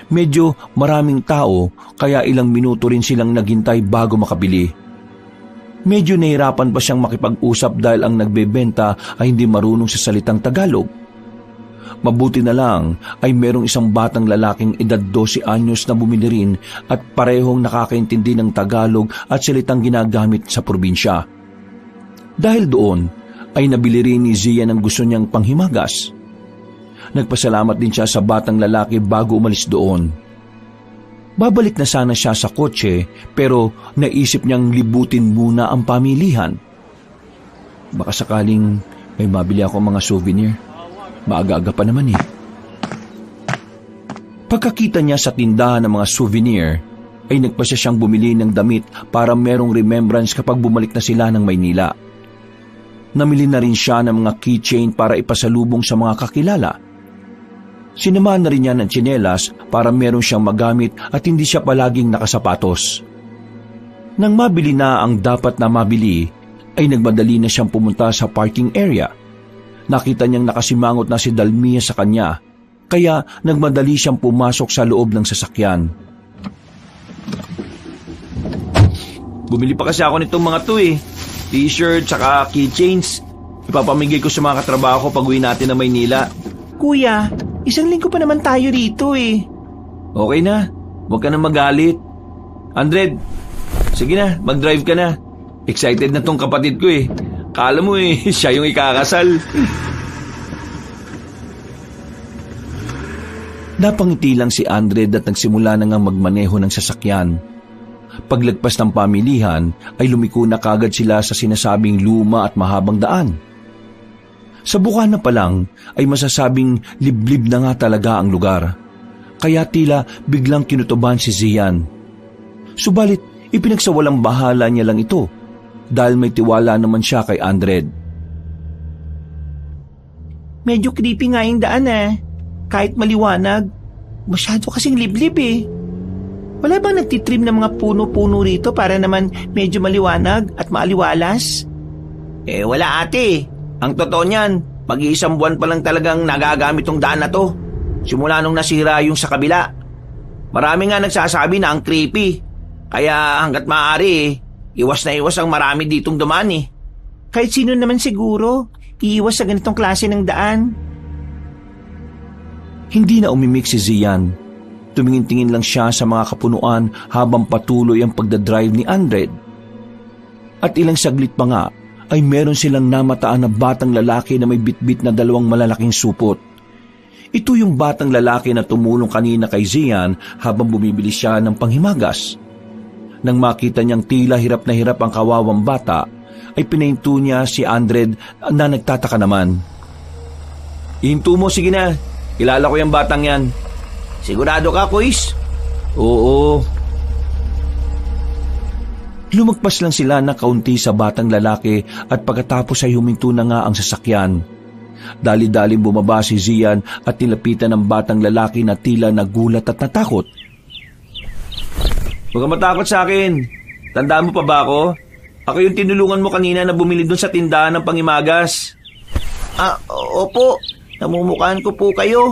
Medyo maraming tao kaya ilang minuto rin silang naghintay bago makabili. Medyo nahirapan pa siyang makipag-usap dahil ang nagbebenta ay hindi marunong sa salitang Tagalog. Mabuti na lang ay merong isang batang lalaking edad 12 anyos na bumili rin at parehong nakakaintindi ng Tagalog at salitang ginagamit sa probinsya. Dahil doon ay nabili rin ni Zia ng gusto niyang panghimagas. Nagpasalamat din siya sa batang lalaki bago umalis doon. Babalik na sana siya sa kotse pero naisip niyang libutin muna ang pamilihan. Baka sakaling may mabili ako mga souvenir. Maaga-aga pa naman Pagkakita niya sa tindahan ng mga souvenir, ay nagpasya siyang bumili ng damit para merong remembrance kapag bumalik na sila ng Maynila. Namili na rin siya ng mga keychain para ipasalubong sa mga kakilala. Sinamahan na rin niya ng tsinelas para meron siyang magamit at hindi siya palaging nakasapatos. Nang mabili na ang dapat na mabili, ay nagmadali na siyang pumunta sa parking area. Nakita niyang nakasimangot na si Dalmia sa kanya, kaya nagmadali siyang pumasok sa loob ng sasakyan. Bumili pa kasi ako nitong mga t-shirt saka keychains. Ipapamigay ko sa mga katrabaho ko pag uwi natin na Maynila. Kuya, 1 linggo pa naman tayo rito Okay na, huwag ka na magalit. Andred, Sige na, mag-drive ka na. Excited na tong kapatid ko eh. Kala mo eh, siya yung ikakasal. Napangiti lang si Andred at nagsimula na ngang magmaneho ng sasakyan. Paglagpas ng pamilihan ay lumiko na kagad sila sa sinasabing luma at mahabang daan. Sa bukana pa lang ay masasabing liblib na nga talaga ang lugar. Kaya tila biglang kinutuban si Zian. Subalit ipinagsawalang bahala niya lang ito dahil may tiwala naman siya kay Andred. Medyo creepy nga yung daan Kahit maliwanag, masyado kasing liblib Wala bang nagtitrim ng mga puno-puno rito para naman medyo maliwanag at maaliwalas? Wala ate. Ang totoo niyan, mag-iisang buwan pa lang talagang nagagamit tong daan na to. Simula nung nasira yung sa kabila. Marami nga nagsasabi na ang creepy. Kaya hanggat maaari iwas na iwas ang marami ditong dumaan Kahit sino naman siguro, iiwas sa ganitong klase ng daan. Hindi na umimik si Zian. Tumingin-tingin lang siya sa mga kapunuan habang patuloy ang pagdadrive ni Andred. At ilang saglit pa nga ay meron silang namataan na batang lalaki na may bitbit na 2 malalaking supot. Ito yung batang lalaki na tumulong kanina kay Zian habang bumibili siya ng panghimagas. Nang makita niyang tila hirap na hirap ang kawawang bata, ay pinahinto niya si Andred na nagtataka naman. Ihinto mo, sige na. Kilala ko yung batang yan. Sigurado ka, Kuis? Oo. Lumagpas lang sila na kaunti sa batang lalaki at pagkatapos ay huminto na nga ang sasakyan. Dali-daling bumaba si Zian at nilapitan ng batang lalaki na tila nagulat at natakot. Huwag kang matakot sa akin. Tandaan mo pa ba ako? Ako yung tinulungan mo kanina na bumili doon sa tindahan ng pangimagas. Opo. Namumukhaan ko po kayo.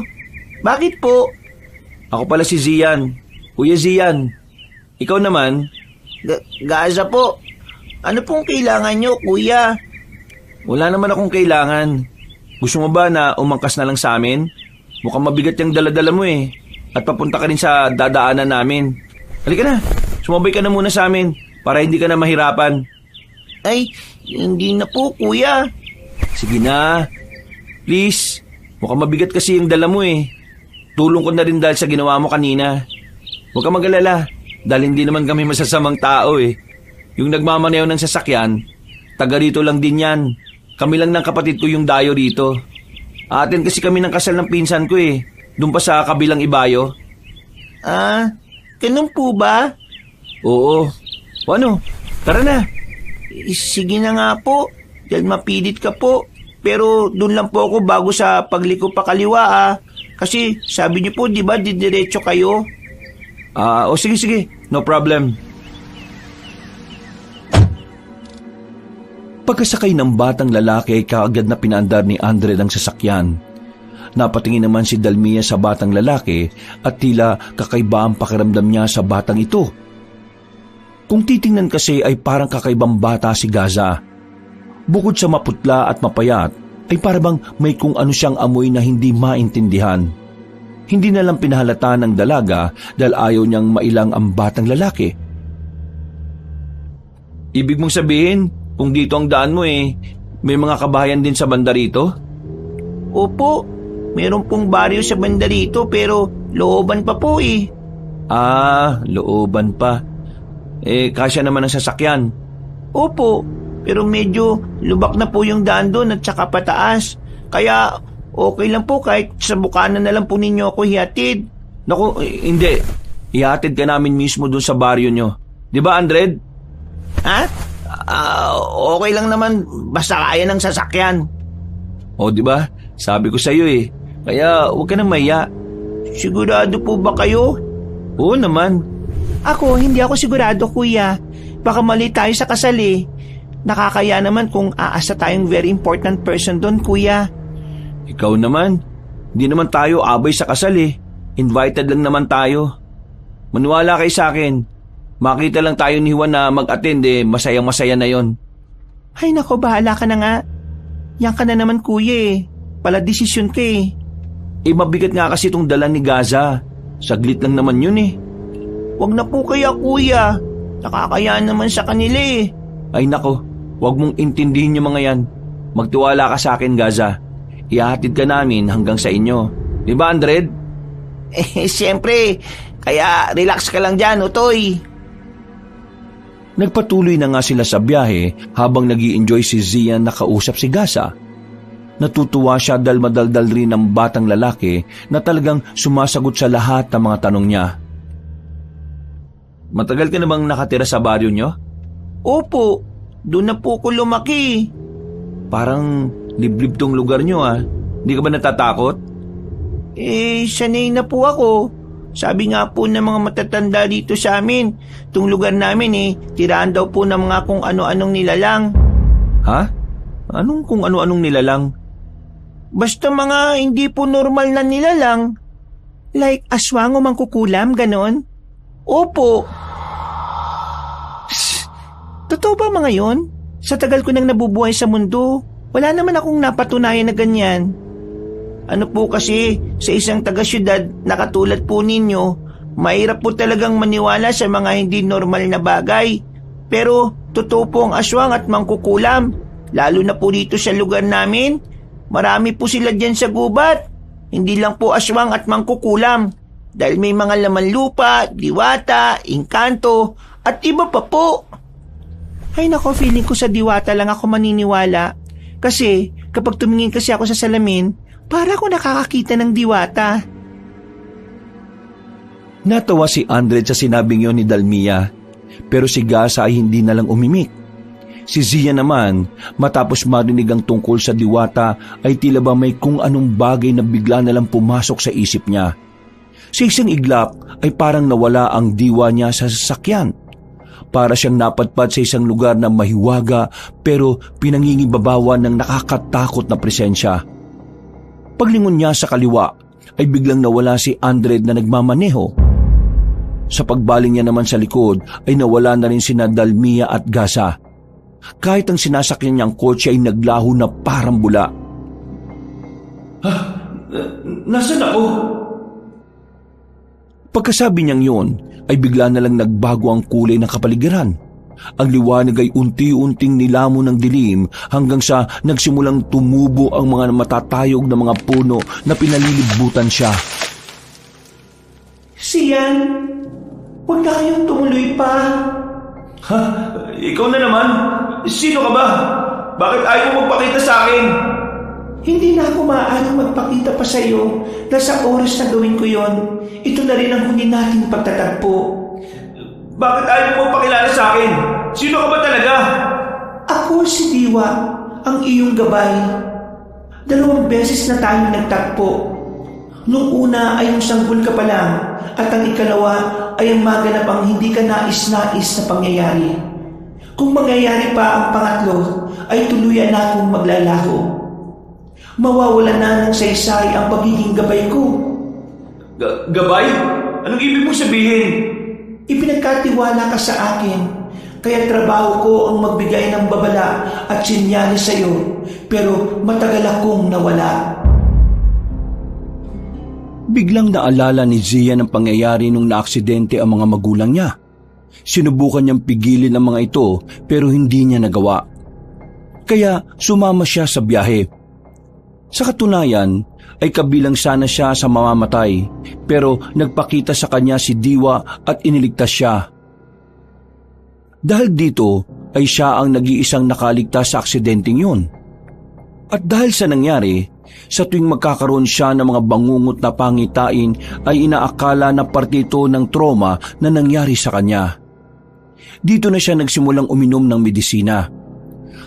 Bakit po? Ako pala si Zian. Kuya Zian. Ikaw naman? Gaza po. Ano pong kailangan nyo, kuya? Wala naman akong kailangan. Gusto mo ba na umangkas na lang sa amin? Mukhang mabigat yung dala-dala mo At papunta ka rin sa dadaanan namin. Halika na. Sumabay ka na muna sa amin para hindi ka na mahirapan. Ay, hindi na po, kuya. Sige na. Please. Mukhang mabigat kasi yung dala mo Tulong ko na rin dahil sa ginawa mo kanina. Huwag kang mag-alala dahil hindi naman kami masasamang tao Yung nagmamaneho ng sasakyan, taga rito lang din yan. Kami lang ng kapatid ko yung dayo rito. Atin kasi kami ng kasal ng pinsan ko Doon pa sa kabilang ibayo. Ganun po ba? Oo. O ano? Tara na. Sige na nga po. Dahil mapilit ka po. Pero doon lang po ako bago sa pagliko pa kaliwa Kasi sabi niyo po, di ba, didiretso kayo? Sige. No problem. Pagkasakay ng batang lalaki ay kaagad na pinaandar ni Andred ang sasakyan. Napatingin naman si Dalmia sa batang lalaki at tila kakaiba ang pakiramdam niya sa batang ito. Kung titingnan kasi ay parang kakaibang bata si Gaza. Bukod sa maputla at mapayat, ay parang may kung ano siyang amoy na hindi maintindihan. Hindi na lang pinahalata ng dalaga dahil ayaw niyang mailang ang batang lalaki. Ibig mong sabihin, kung dito ang daan mo may mga kabahayan din sa banda rito? Opo, meron pong baryo sa banda rito pero looban pa po looban pa. Kasya naman ang sasakyan. Opo, pero medyo lubak na po yung daan doon at saka pataas. Kaya okay lang po kahit sa bukana na lang po ninyo ako hihatid. Naku, hindi. Ihatid ka namin mismo doon sa baryo nyo. Di ba, Andred? Okay lang naman basta kaya ng sasakyan. O, di ba? Sabi ko sa'yo Kaya huwag ka nang mahiya. Sigurado po ba kayo? Oo naman. Ako, hindi ako sigurado, kuya. Baka mali tayo sa kasal Nakakaya naman kung aasa tayong very important person doon, kuya. Ikaw naman. Hindi naman tayo abay sa kasal Invited lang naman tayo. Maniwala kayo sa akin. Makita lang tayo ni Juan na mag-attend masayang-masaya na yon. Ay nako, bahala ka na nga. Yan ka na naman, kuya Pala desisyon ka mabigat nga kasi itong dala ni Gaza. Saglit lang naman yun Wag na po kaya, kuya. Nakakaya naman sa kanila eh. Ay nako, huwag mong intindihin yung mga yan. Magtiwala ka sa akin, Gaza. Ihahatid ka namin hanggang sa inyo. Di ba, Andred? Siyempre. Kaya relax ka lang dyan, Utoy. Nagpatuloy na nga sila sa biyahe habang nag-i-enjoy si Zian na kausap si Gaza. Natutuwa siya dahil madaldal rin ng batang lalaki na talagang sumasagot sa lahat ng mga tanong niya. Matagal ka na bang nakatira sa baryo nyo? Opo, doon na po ko lumaki. Parang liblib tong lugar nyo ah. Hindi ka ba natatakot? Sanay na po ako. Sabi nga po ng mga matatanda dito sa amin, itong lugar namin tirahan daw po ng mga kung ano-anong nilalang. Ha? Anong kung ano-anong nilalang? Basta mga hindi po normal na nilalang. Like aswang o mangkukulam, ganon? Opo. Totoo ba mga yon? Sa tagal ko nang nabubuhay sa mundo, wala naman akong napatunayan na ganyan. Ano po kasi, sa isang taga-syudad na katulad po ninyo, mahirap po talagang maniwala sa mga hindi normal na bagay. Pero totoo po ang aswang at mangkukulam. Lalo na po dito sa lugar namin, marami po sila dyan sa gubat. Hindi lang po aswang at mangkukulam. Dahil may mga laman lupa, diwata, engkanto, at iba pa po. Ay nako, feeling ko sa diwata lang ako maniniwala. Kasi kapag tumingin kasi ako sa salamin, para ako nakakakita ng diwata. Natawa si Andred sa sinabing yon ni Dalmia, pero si Gaza ay hindi na lang umimik. Si Zia naman, matapos marinig ang tungkol sa diwata, ay tila ba may kung anong bagay na bigla na lang pumasok sa isip niya. Sa isang iglap ay parang nawala ang diwa niya sa sasakyan. Para siyang napadpad sa isang lugar na mahiwaga pero pinangingibabawan ng nakakatakot na presensya. Paglingon niya sa kaliwa ay biglang nawala si Andred na nagmamaneho. Sa pagbaling niya naman sa likod ay nawala na rin sina Dalmia at Gaza. Kahit ang sinasakyan niyang kotse ay naglaho na parang bula. Nasaan ako? Pagkasabi niyang yun ay bigla na lang nagbago ang kulay ng kapaligiran. Ang liwanag ay unti-unting nilamon ng dilim hanggang sa nagsimulang tumubo ang mga matatayog na mga puno na pinalilibutan siya. Sian, huwag na kayong tumuloy pa. Ha? Ikaw na naman? Sino ka ba? Bakit ayaw mo magpakita sa akin? Hindi na ako maaaring magpakita pa sa iyo dahil sa oras na gawin ko yon. Ito na rin ang huli nating pagtatagpo. Bakit ayaw mo pakilala sa akin? Sino ka ba talaga? Ako si Diwa, ang iyong gabay. 2 beses na tayo nagtagpo. Nung una ay yung sanggol ka pa lang at ang ikalawa ay ang maganap ang hindi ka nais-nais na pangyayari. Kung mangyayari pa ang pangatlo ay tuluyan na akong maglalaho. Mawawala na ng saysay ang pagiging gabay ko. Gabay? Anong ibig mong sabihin? Ipinagkatiwala ka sa akin, kaya trabaho ko ang magbigay ng babala at sinyalis sa iyo, pero matagal akong nawala. Biglang naalala ni Zia ng pangyayari nung naaksidente ang mga magulang niya. Sinubukan niyang pigilin ang mga ito pero hindi niya nagawa. Kaya sumama siya sa biyahe. Sa katunayan ay kabilang sana siya sa mamamatay pero nagpakita sa kanya si Diwa at iniligtas siya. Dahil dito ay siya ang nag-iisang nakaligtas sa aksidenteng yun. At dahil sa nangyari, sa tuwing magkakaroon siya ng mga bangungot na pangitain ay inaakala na parte ito ng trauma na nangyari sa kanya. Dito na siya nagsimulang uminom ng medisina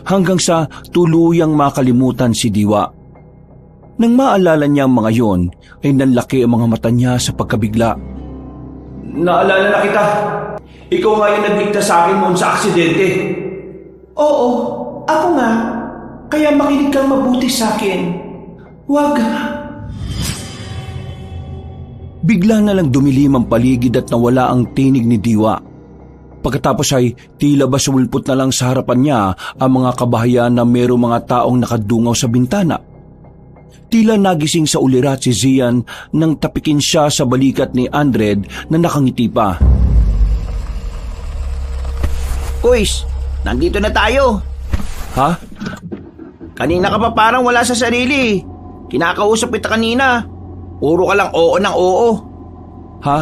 hanggang sa tuluyang makalimutan si Diwa. Nang maalala niya ang mga yon, ay nanlaki ang mga mata niya sa pagkabigla. Naalala na kita. Ikaw nga yung nagligtas sa akin noon sa aksidente. Oo, ako nga. Kaya makinig kang mabuti sa akin. Huwag. Bigla na lang dumilim ang paligid at nawala ang tinig ni Diwa. Pagkatapos ay tila ba sumulpot na lang sa harapan niya ang mga kabahayan na mayroong mga taong nakadungaw sa bintana. Tila nagising sa ulirat si Zian nang tapikin siya sa balikat ni Andred na nakangiti pa. Kuys, nandito na tayo. Ha? Kanina ka pa parang wala sa sarili. Kinakausap kita kanina. Puro ka lang oo ng oo. Ha?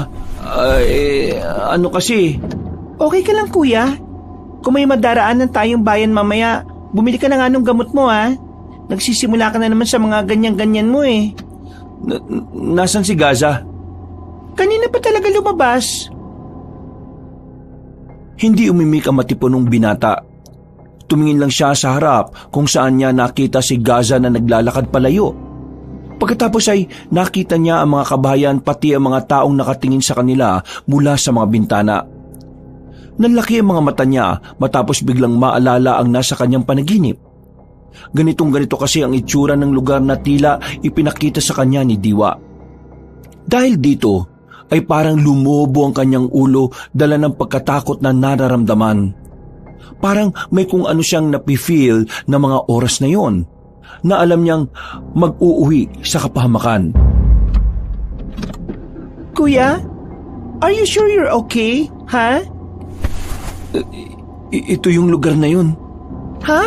Ano kasi? Okay ka lang kuya? Kung may madaraanan tayong bayan mamaya, bumili ka na nga ng gamot mo ha. Nagsisimula ka na naman sa mga ganyan-ganyan mo eh. Nasaan si Gaza? Kanina pa talaga lumabas. Hindi umimik ang matipunong binata. Tumingin lang siya sa harap kung saan niya nakita si Gaza na naglalakad palayo. Pagkatapos ay nakita niya ang mga kabahayan pati ang mga taong nakatingin sa kanila mula sa mga bintana. Nanlaki ang mga mata niya matapos biglang maalala ang nasa kanyang panaginip. Ganito kasi ang itsura ng lugar na tila ipinakita sa kanya ni Diwa. Dahil dito ay parang lumobo ang kanyang ulo dala ng pagkatakot na nararamdaman. Parang may kung ano siyang napifeel na mga oras na yon na alam niyang mag-uuwi sa kapahamakan. Kuya, are you sure you're okay? Ha? Ito yung lugar na yun. Ha?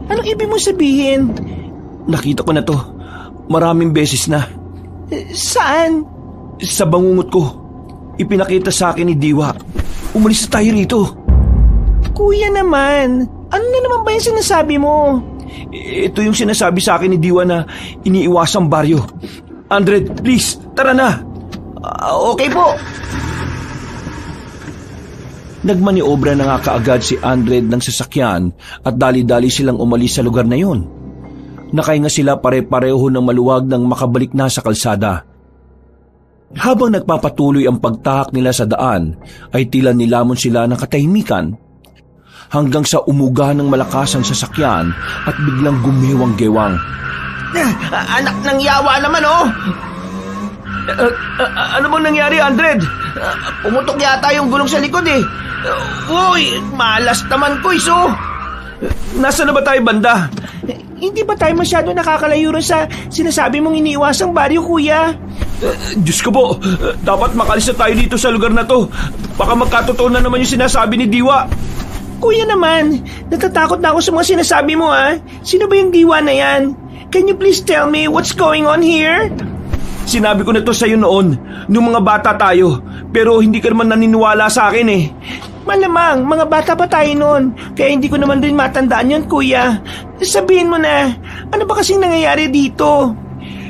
Anong ibig mo sabihin? Nakita ko na to. Maraming beses na. Saan? Sa bangungot ko. Ipinakita sa akin ni Diwa. Umalis na tayo rito. Kuya naman, ano na naman ba yung sinasabi mo? Ito yung sinasabi sa akin ni Diwa na iniiwasang baryo. Andred, please, tara na. Okay po. Nagmaniobra na nga kaagad si Andred ng sasakyan at dali-dali silang umalis sa lugar na yon. Nakahinga sila pare-pareho ng maluwag nang makabalik na sa kalsada. Habang nagpapatuloy ang pagtahak nila sa daan, ay tila nilamon sila ng katahimikan. Hanggang sa umuga ng malakas ang sasakyan at biglang gumiwang-gewang. Anak ng yawa naman oh! Ano bang nangyari, Andred? Pumutok yata yung gulong sa likod eh. Uy, malas naman ko iso. Nasaan na ba tayo banda? Hindi ba tayo masyado nakakalayo rin sa sinasabi mong iniiwasang baryo, kuya? Diyos ko po, dapat makalis na tayo dito sa lugar na to. Baka magkatotoo na naman yung sinasabi ni Diwa. Kuya naman, natatakot na ako sa mga sinasabi mo ha. Sino ba yung Diwa na yan? Can you please tell me what's going on here? Sinabi ko na to sa'yo noon, nung mga bata tayo, pero hindi ka naman naniniwala sa akin eh. Malamang, mga bata pa tayo noon, kaya hindi ko naman din matandaan yun, kuya. Sabihin mo na, ano ba kasing nangyayari dito?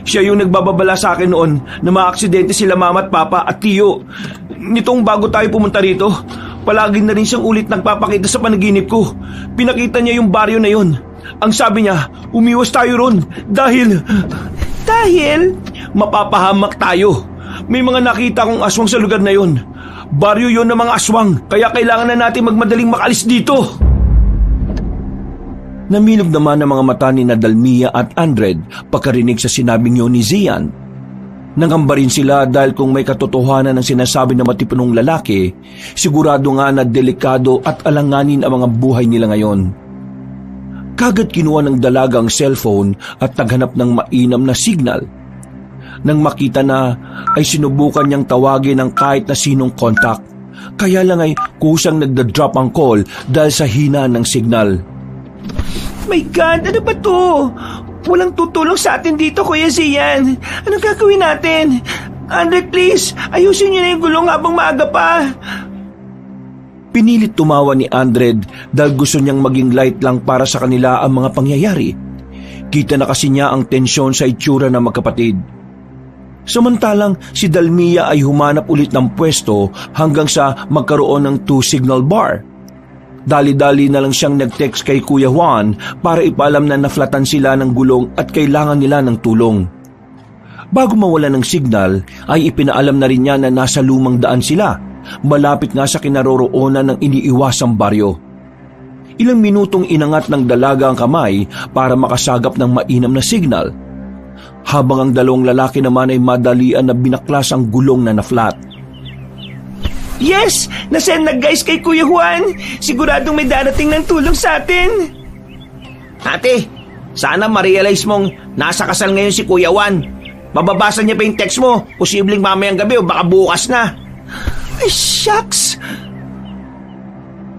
Siya yung nagbababala sa akin noon na maaksidente sila mama at papa at tiyo. Nitong bago tayo pumunta rito, palagi na rin siyang ulit nagpapakita sa panaginip ko. Pinakita niya yung baryo na yun. Ang sabi niya, umiwas tayo ron dahil... Dahil? Mapapahamak tayo. May mga nakita kong aswang sa lugar na yon. Baryo yon ng mga aswang, kaya kailangan na natin magmadaling makalis dito. Namilog naman ang mga mata ni Dalmia at Andred pagkarinig sa sinabing yun ni Zian. Nangamba rin sila dahil kung may katotohanan ng sinasabi ng matipunong lalaki, sigurado nga na delikado at alanganin ang mga buhay nila ngayon. Kagad kinuha ng dalaga ang cellphone at naghanap ng mainam na signal. Nang makita na, ay sinubukan niyang tawagin ng kahit na sinong kontak. Kaya lang ay kusang nagda-drop ang call dahil sa hina ng signal. My God, ano ba to? Walang tutulong sa atin dito, Kuya Zian. Anong gagawin natin? Andred, please, ayusin niyo na yung gulong habang maaga pa. Pinilit tumawa ni Andred dahil gusto niyang maging light lang para sa kanila ang mga pangyayari. Kita na kasi niya ang tensyon sa itsura ng magkapatid. Samantalang si Dalmia ay humanap ulit ng pwesto hanggang sa magkaroon ng 2-signal bar. Dali-dali na lang siyang nag-text kay Kuya Juan para ipaalam na naflatan sila ng gulong at kailangan nila ng tulong. Bago mawala ng signal ay ipinaalam na rin niya na nasa lumang daan sila, malapit nga sa kinaroroonan ng iniiwasang baryo. Ilang minutong inangat ng dalaga ang kamay para makasagap ng mainam na signal, habang ang dalawang lalaki naman ay madalian na binaklas ang gulong na na-flat. Yes! Nasend na guys kay Kuya Juan. Siguradong may darating ng tulong sa atin. Ate, sana ma-realize mong nasa kasal ngayon si Kuya Juan. Bababasa niya pa yung text mo. Posibleng mamayang gabi o baka bukas na. Ay, shucks!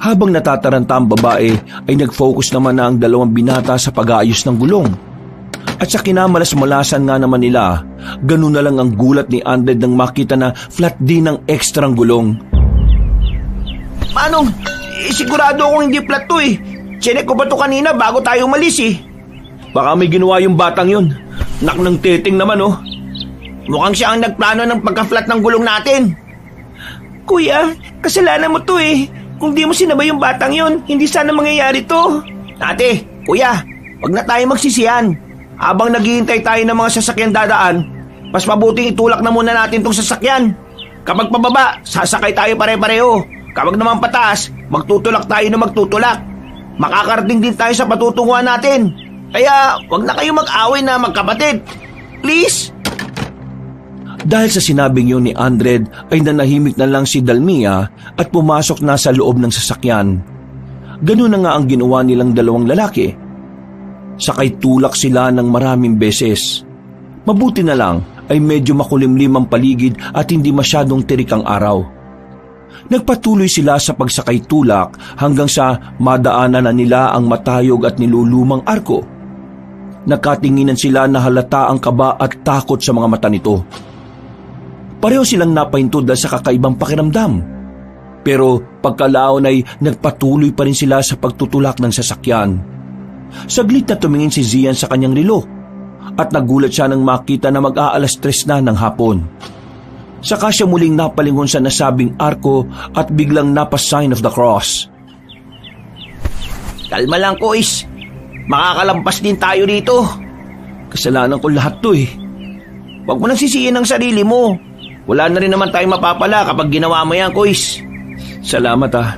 Habang natataranta ang babae ay nag-focus naman na ang dalawang binata sa pag-aayos ng gulong. At sa kinamalas-malasan nga naman nila, ganun na lang ang gulat ni Andred nang makita na flat din ang ekstrang gulong. Manong, sigurado akong hindi flat to eh. Chinek ko ba to kanina bago tayo umalis eh? Baka may ginawa yung batang yun. Nak ng teting naman oh. Mukhang siya ang nagplano ng pagka-flat ng gulong natin. Kuya, kasalanan mo to eh. Kung di mo sinabay yung batang yon, hindi sana mangyayari to. Ate, kuya, wag na tayo magsisiyan. Habang naghihintay tayo ng mga sasakyan dadaan, mas mabuting itulak na muna natin tong sasakyan. Kapag pababa, sasakay tayo pare-pareho. Kapag naman pataas, magtutulak tayo na magtutulak. Makakarating din tayo sa patutunguhan natin. Kaya wag na kayo mag-away na magkapatid. Please? Dahil sa sinabing yun ni Andred ay nanahimik na lang si Dalmia at pumasok na sa loob ng sasakyan. Ganun na nga ang ginawa nilang dalawang lalaki. Sakay tulak sila ng maraming beses. Mabuti na lang ay medyo makulimlim ang paligid at hindi masyadong tirik ang araw. Nagpatuloy sila sa pagsakay tulak hanggang sa madaanan na nila ang matayog at nilulumang arko. Nakatinginan sila na halata ang kaba at takot sa mga mata nito. Pareho silang napaintod dahil sa kakaibang pakiramdam. Pero pagkalaon ay nagpatuloy pa rin sila sa pagtutulak ng sasakyan. Saglit na tumingin si Zian sa kanyang relo at nagulat siya nang makita na mag-aalas 3 na ng hapon. Saka siya muling napalingon sa nasabing arko at biglang napa-sign of the cross. Kalma lang, Kois. Makakalampas din tayo dito. Kasalanan ko lahat to eh. Huwag mo nang sisihin ang sarili mo. Wala na rin naman tayong mapapala kapag ginawa mo yan, Kois. Salamat ah.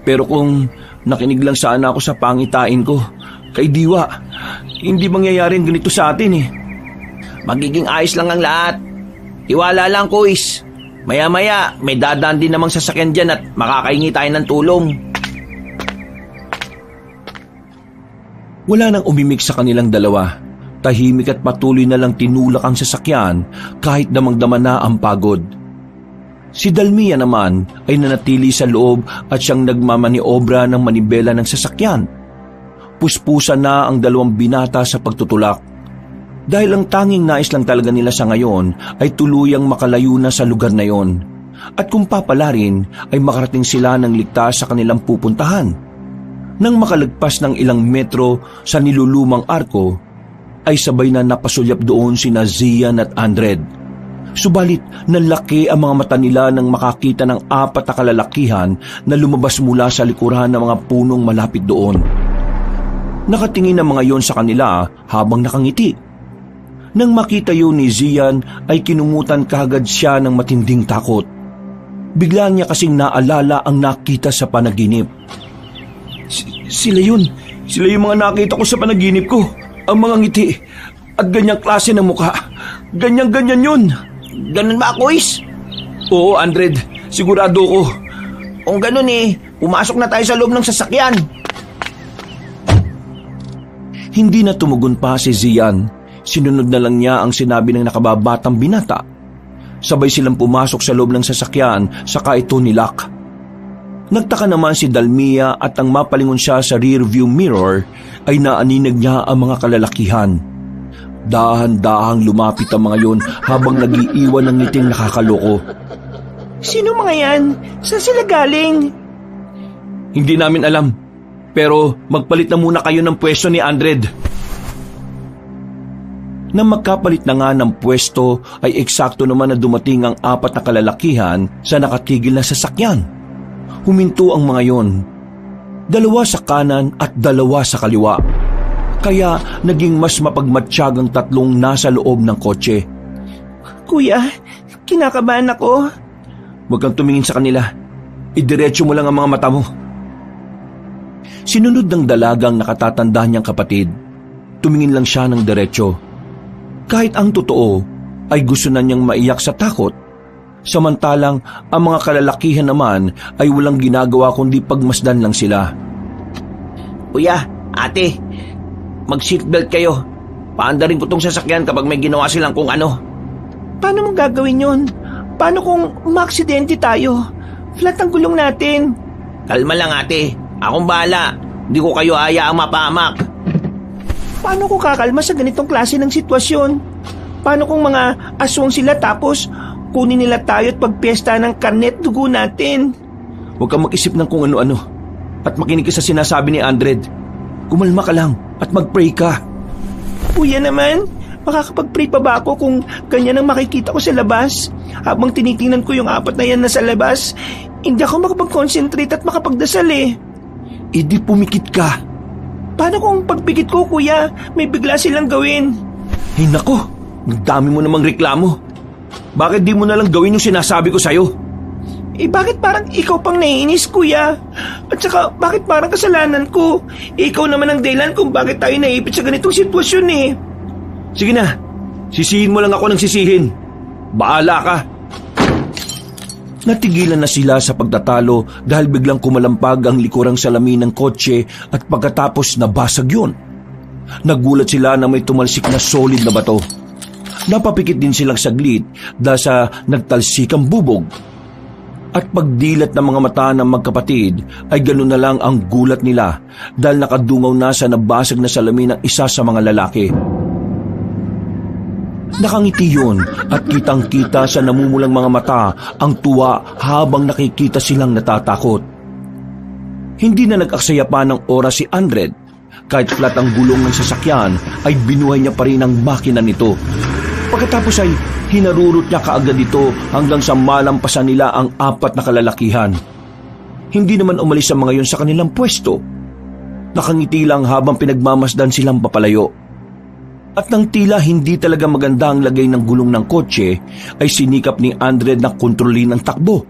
Pero kung nakinig lang sana ako sa pangitain ko, kay Diwa, hindi mangyayari ang ganito sa atin eh. Magiging ayos lang ang lahat. Tiwala lang, Kois. Maya-maya, may dadaan din namang sasakyan dyan at makakaingi tayo ng tulong. Wala nang umimik sa kanilang dalawa. Tahimik at patuloy na lang tinulak ang sasakyan kahit damang-dama na ang pagod. Si Dalmia naman ay nanatili sa loob at siyang nagmamaniobra ng manibela ng sasakyan. Puspusan na ang dalawang binata sa pagtutulak. Dahil ang tanging nais lang talaga nila sa ngayon ay tuluyang makalayo na sa lugar na yon. At kung papalarin ay makarating sila ng ligtas sa kanilang pupuntahan. Nang makalagpas ng ilang metro sa nilulumang arko, ay sabay na napasulyap doon sina Zian at Andred. Subalit nalaki ang mga mata nila nang makakita ng 4 na kalalakihan na lumabas mula sa likuran ng mga punong malapit doon. Nakatingin ang mga yon sa kanila habang nakangiti. Nang makita yun ni Zian ay kinumutan kagad siya ng matinding takot. Bigla niya kasing naalala ang nakita sa panaginip. Sila yun. Sila yung mga nakita ko sa panaginip ko. Ang mga ngiti at ganyang klase ng mukha. Ganyan-ganyan yun. Ganun ba, Kois? Oo, Andred. Sigurado ko. Kung ganun eh, pumasok na tayo sa loob ng sasakyan. Hindi na tumugon pa si Zian. Sinunod na lang niya ang sinabi ng nakababatang binata. Sabay silang pumasok sa loob ng sasakyan, saka ito nilak. Nagtaka naman si Dalmia at nang mapalingon siya sa rearview mirror ay naaninag niya ang mga kalalakihan. Dahan-dahang lumapit ang mga yon habang nag-iiwan ng ngiting nakakaloko. Sino mga yan? Saan sila galing? Hindi namin alam, pero magpalit na muna kayo ng pwesto ni Andred. Nang magkapalit na nga ng pwesto ay eksakto naman na dumating ang 4 na kalalakihan sa nakatigil na sasakyan. Huminto ang mga yon. 2 sa kanan at 2 sa kaliwa. Kaya naging mas mapagmatsyag ang 3 nasa loob ng kotse. Kuya, kinakabahan ako. Huwag kang tumingin sa kanila. Idiretso mo lang ang mga mata mo. Sinunod ng dalagang nakatatanda niyang kapatid. Tumingin lang siya ng diretso. Kahit ang totoo ay gusto na niyang maiyak sa takot. Samantalang ang mga kalalakihan naman ay walang ginagawa kundi pagmasdan lang sila. Kuya, ate, mag-seatbelt kayo. Paandarin ko tong sasakyan kapag may ginawa silang kung ano. Paano mong gagawin yun? Paano kung maaksidente tayo? Flat ang gulong natin. Kalma lang ate, akong bahala. Hindi ko kayo hayaang mapahamak. Paano ko kakalma sa ganitong klase ng sitwasyon? Paano kung mga aswang sila tapos kunin nila tayo at pagpiesta ng karne at dugo natin? Huwag kang mag-isip ng kung ano-ano at makinig ka sa sinasabi ni Andred. Kumalma ka lang at mag-pray ka. Kuya naman, makakapag-pray pa ba ako kung ganyan ang makikita ko sa labas? Habang tinitingnan ko yung 4 na yan na sa labas, hindi ako makapag-concentrate at makapagdasal eh. Di pumikit ka. Paano kung pagpikit ko, kuya, may bigla silang gawin? Ay nako, ang dami mo namang reklamo. Bakit di mo nalang gawin yung sinasabi ko sa'yo? Bakit parang ikaw pang naiinis, kuya? At saka, bakit parang kasalanan ko? Ikaw naman ang dahilan kung bakit tayo naipit sa ganitong sitwasyon eh. Sige na, sisihin mo lang ako ng sisihin. Baala ka. Natigilan na sila sa pagtatalo dahil biglang kumalampag ang likurang salamin ng kotse at pagkatapos nabasag yun. Nagulat sila na may tumalsik na solid na bato. Napapikit din silang saglit dahil sa nagtalsikang bubog. At pagdilat ng mga mata ng magkapatid ay ganoon na lang ang gulat nila dahil nakadungaw na sa nabasag na salamin ng isa sa mga lalaki. Nakangiti yun at kitang-kita sa namumulang mga mata ang tuwa habang nakikita silang natatakot. Hindi na nag-aksaya pa ng oras si Andred. Kahit flat ang gulong ng sasakyan ay binuhay niya pa rin ang makina nito. Pagkatapos ay hinarurot niya kaagad ito hanggang sa malampasan nila ang 4 na kalalakihan. Hindi naman umalis ang mga yun sa kanilang pwesto. Nakangiti lang habang pinagmamasdan silang papalayo. At nang tila hindi talaga maganda ang lagay ng gulong ng kotse, ay sinikap ni Andred na kontrolin ang takbo.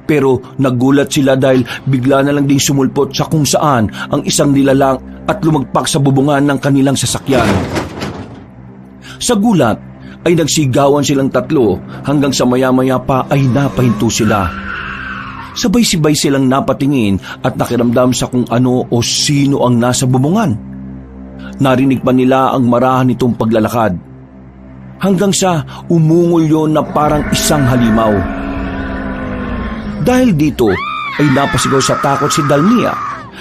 Pero nagulat sila dahil bigla na lang ding sumulpot sa kung saan ang isang nilalang at lumagpak sa bubungan ng kanilang sasakyan. Sa gulat ay nagsigawan silang 3 hanggang sa maya-maya pa ay napahinto sila. Sabay-sibay silang napatingin at nakiramdam sa kung ano o sino ang nasa bubungan. Narinig pa nila ang marahan nitong paglalakad. Hanggang sa umungol yon na parang isang halimaw. Dahil dito ay napasigaw sa takot si Dalmia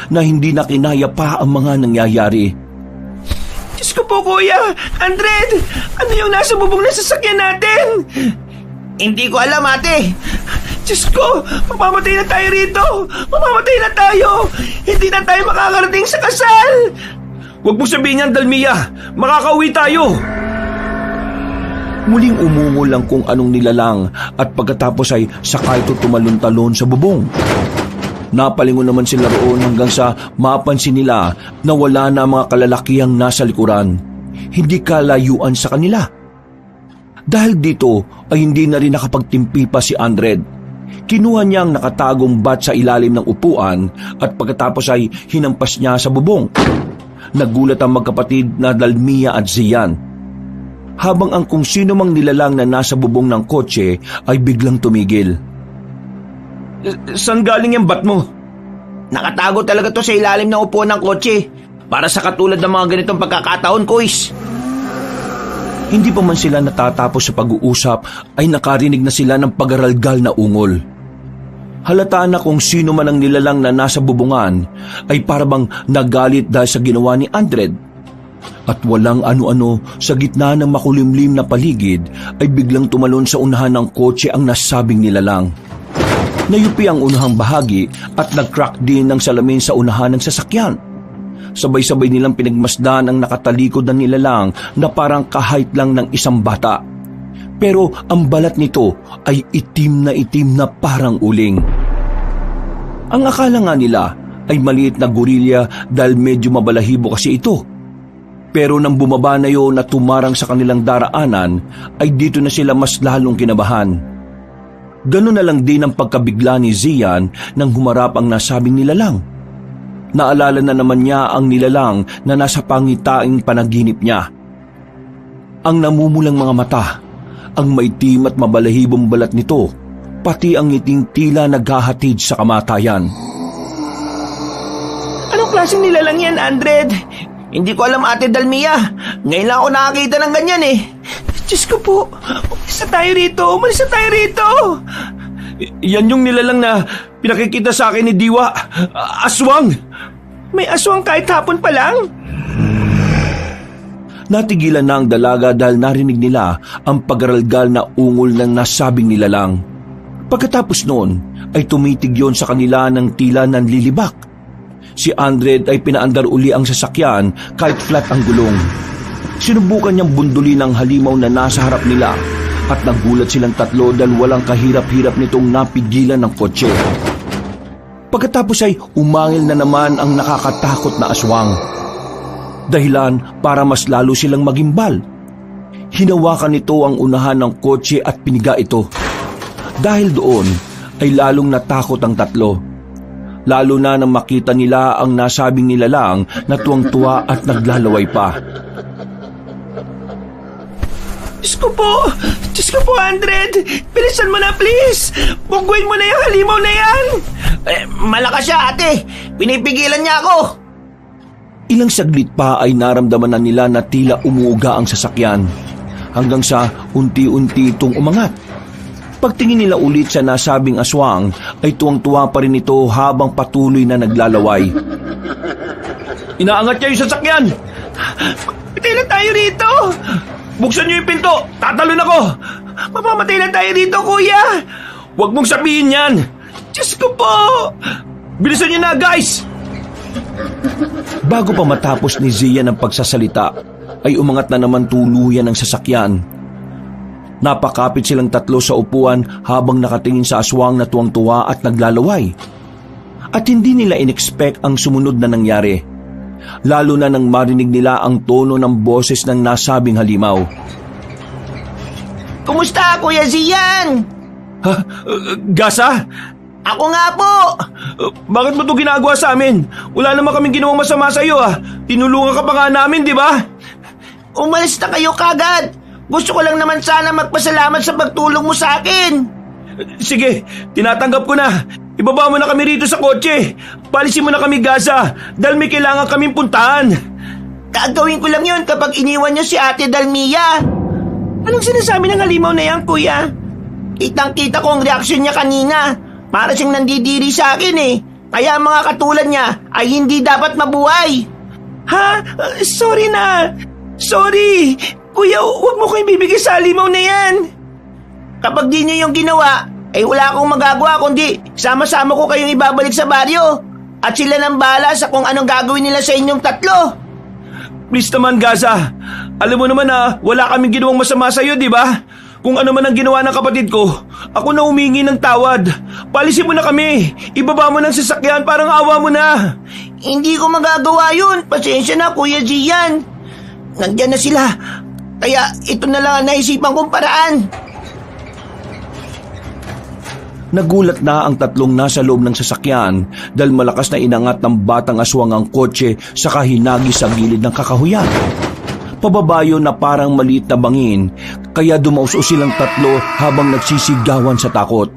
na hindi na kinaya pa ang mga nangyayari. Diyos ko po, kuya! Andred! Ano yung nasa bubong na sasakyan natin? Hindi ko alam ate. Diyos ko! Mamamatay na tayo rito! Mamamatay na tayo! Hindi na tayo makakarating sa kasal! Huwag mo sabihin yan, Dalmia! Makakauwi tayo! Muling umungol lang kung anong nilalang at pagkatapos ay sakay ito tumalon-talon sa bubong. Napalingon naman sila roon hanggang sa mapansin nila na wala na mga kalalakihang nasa likuran. Hindi kalayuan sa kanila. Dahil dito ay hindi na rin nakapagtimpi pa si Andred. Kinuha niya ang nakatagong bat sa ilalim ng upuan at pagkatapos ay hinampas niya sa bubong. Nagulat ang magkapatid na Dalmia at Zian. Habang ang kung sino mang nilalang na nasa bubong ng kotse ay biglang tumigil. Saan galing yung bat mo? Nakatago talaga to sa ilalim ng upuan ng kotse. Para sa katulad ng mga ganitong pagkakataon, Kuis. Hindi pa man sila natatapos sa pag-uusap ay nakarinig na sila ng pagaralgal na ungol. Halata na kung sino man ang nilalang na nasa bubungan ay parabang nagalit dahil sa ginawa ni Andred. At walang ano-ano sa gitna ng makulimlim na paligid ay biglang tumalon sa unahan ng kotse ang nasabing nilalang. Nayupi ang unahang bahagi at nag-crack din ng salamin sa unahan ng sasakyan. Sabay-sabay nilang pinagmasdan ang nakatalikod na nilalang na parang kahait lang ng isang bata. Pero ang balat nito ay itim na parang uling. Ang akala nga nila ay maliit na gorilya dahil medyo mabalahibo kasi ito. Pero nang bumaba na yun at tumarang sa kanilang daraanan, ay dito na sila mas lalong kinabahan. Ganun na lang din ang pagkabigla ni Zian nang humarap ang nasabing nilalang. Naalala na naman niya ang nilalang na nasa pangitaing panaginip niya. Ang namumulang mga mata, ang maitim at mabalahibong balat nito, pati ang ngiting tila naghahatid sa kamatayan. Anong klaseng nilalang yan, Andred? Hindi ko alam, Ate Dalmia. Ngayon lang ako nakakita ng ganyan eh. Diyos ko po, umalis na tayo rito! Yan yung nilalang na pinakikita sa akin ni Diwa. Aswang! May aswang kahit hapon pa lang? Natigilan na ang dalaga dahil narinig nila ang pagaralgal na ungol ng nasabing nilalang. Pagkatapos noon ay tumitig yon sa kanila ng tila nanlilibak. Si Andred ay pinaandar uli ang sasakyan kahit flat ang gulong. Sinubukan niyang bundulin ang halimaw na nasa harap nila at nagulat silang tatlo dahil walang kahirap-hirap nitong napigilan ng kotse. Pagkatapos ay umangil na naman ang nakakatakot na aswang. Dahilan para mas lalo silang magimbal. Hinawakan nito ang unahan ng kotse at piniga ito. Dahil doon ay lalong natakot ang tatlo. Lalo na nang makita nila ang nasabing nilalang na tuwang-tuwa at naglalaway pa. Diyos ko po, Andred! Bilisan mo na, please! Bungguin mo na yung halimaw na yan! Malakas siya, ate! Pinipigilan niya ako! Ilang saglit pa ay naramdaman na nila na tila umuuga ang sasakyan. Hanggang sa unti-unti itong umangat. Pagtingin nila ulit sa nasabing aswang ay tuwang-tuwa pa rin ito habang patuloy na naglalaway. Inaangat niya yung sasakyan! Patay na tayo rito! Buksan niyo yung pinto! Tatalon ako! Mamamatay na tayo dito, kuya! Huwag mong sabihin yan! Diyos ko po! Bilisan niyo na, guys! Bago pa matapos ni Zia ng pagsasalita, ay umangat na naman tuluyan ang sasakyan. Napakapit silang tatlo sa upuan habang nakatingin sa aswang na tuwang-tuwa at naglalaway. At hindi nila inexpect ang sumunod na nangyari. Lalo na nang marinig nila ang tono ng boses ng nasabing halimaw. Kumusta, Kuya Zian? Ha? Gasa? Ako nga po! Bakit mo ito ginagawa sa amin? Wala naman kaming ginawang masama sa iyo. Tinulungan ka pa nga namin, di ba? Umalis na kayo kagad! Gusto ko lang naman sana magpasalamat sa pagtulong mo sa akin. Sige, tinatanggap ko na. Ibaba mo na kami rito sa kotse. Palisin mo na kami, Gaza, dahil may kailangan kaming puntahan. Gagawin ko lang yun kapag iniwan niyo si Ate Dalmia. Anong sinasabi ng halimaw na yan, kuya? Kitang-kita ko ang reaksyon niya kanina. Para siyang nandidiri sa akin eh. Kaya ang mga katulad niya ay hindi dapat mabuhay. Ha? Sorry na. Sorry. Kuya, huwag mo kayong bibigay sa halimaw na yan. Kapag di niyo yung ginawa, ay wala akong magagawa kundi sama-sama ko kayong ibabalik sa baryo. At sila nang bahala sa kung anong gagawin nila sa inyong tatlo. Please naman, Gaza. Alam mo naman na wala kaming ginawang masama sa iyo, di ba? Kung ano man ang ginawa ng kapatid ko, ako na humingi ng tawad. Palisin mo na kami. Ibaba mo ng sasakyan, parang awa mo na. Hindi ko magagawa yun. Pasensya na, Kuya Gian. Nandiyan na sila. Kaya ito na lang ang naisipan kong paraan. Nagulat na ang tatlong nasa loob ng sasakyan dahil malakas na inangat ng batang aswang ang kotse sa kahinagi sa gilid ng kakahuyan. Pababayo na parang maliit na bangin, kaya dumauso silang tatlo habang nagsisigawan sa takot.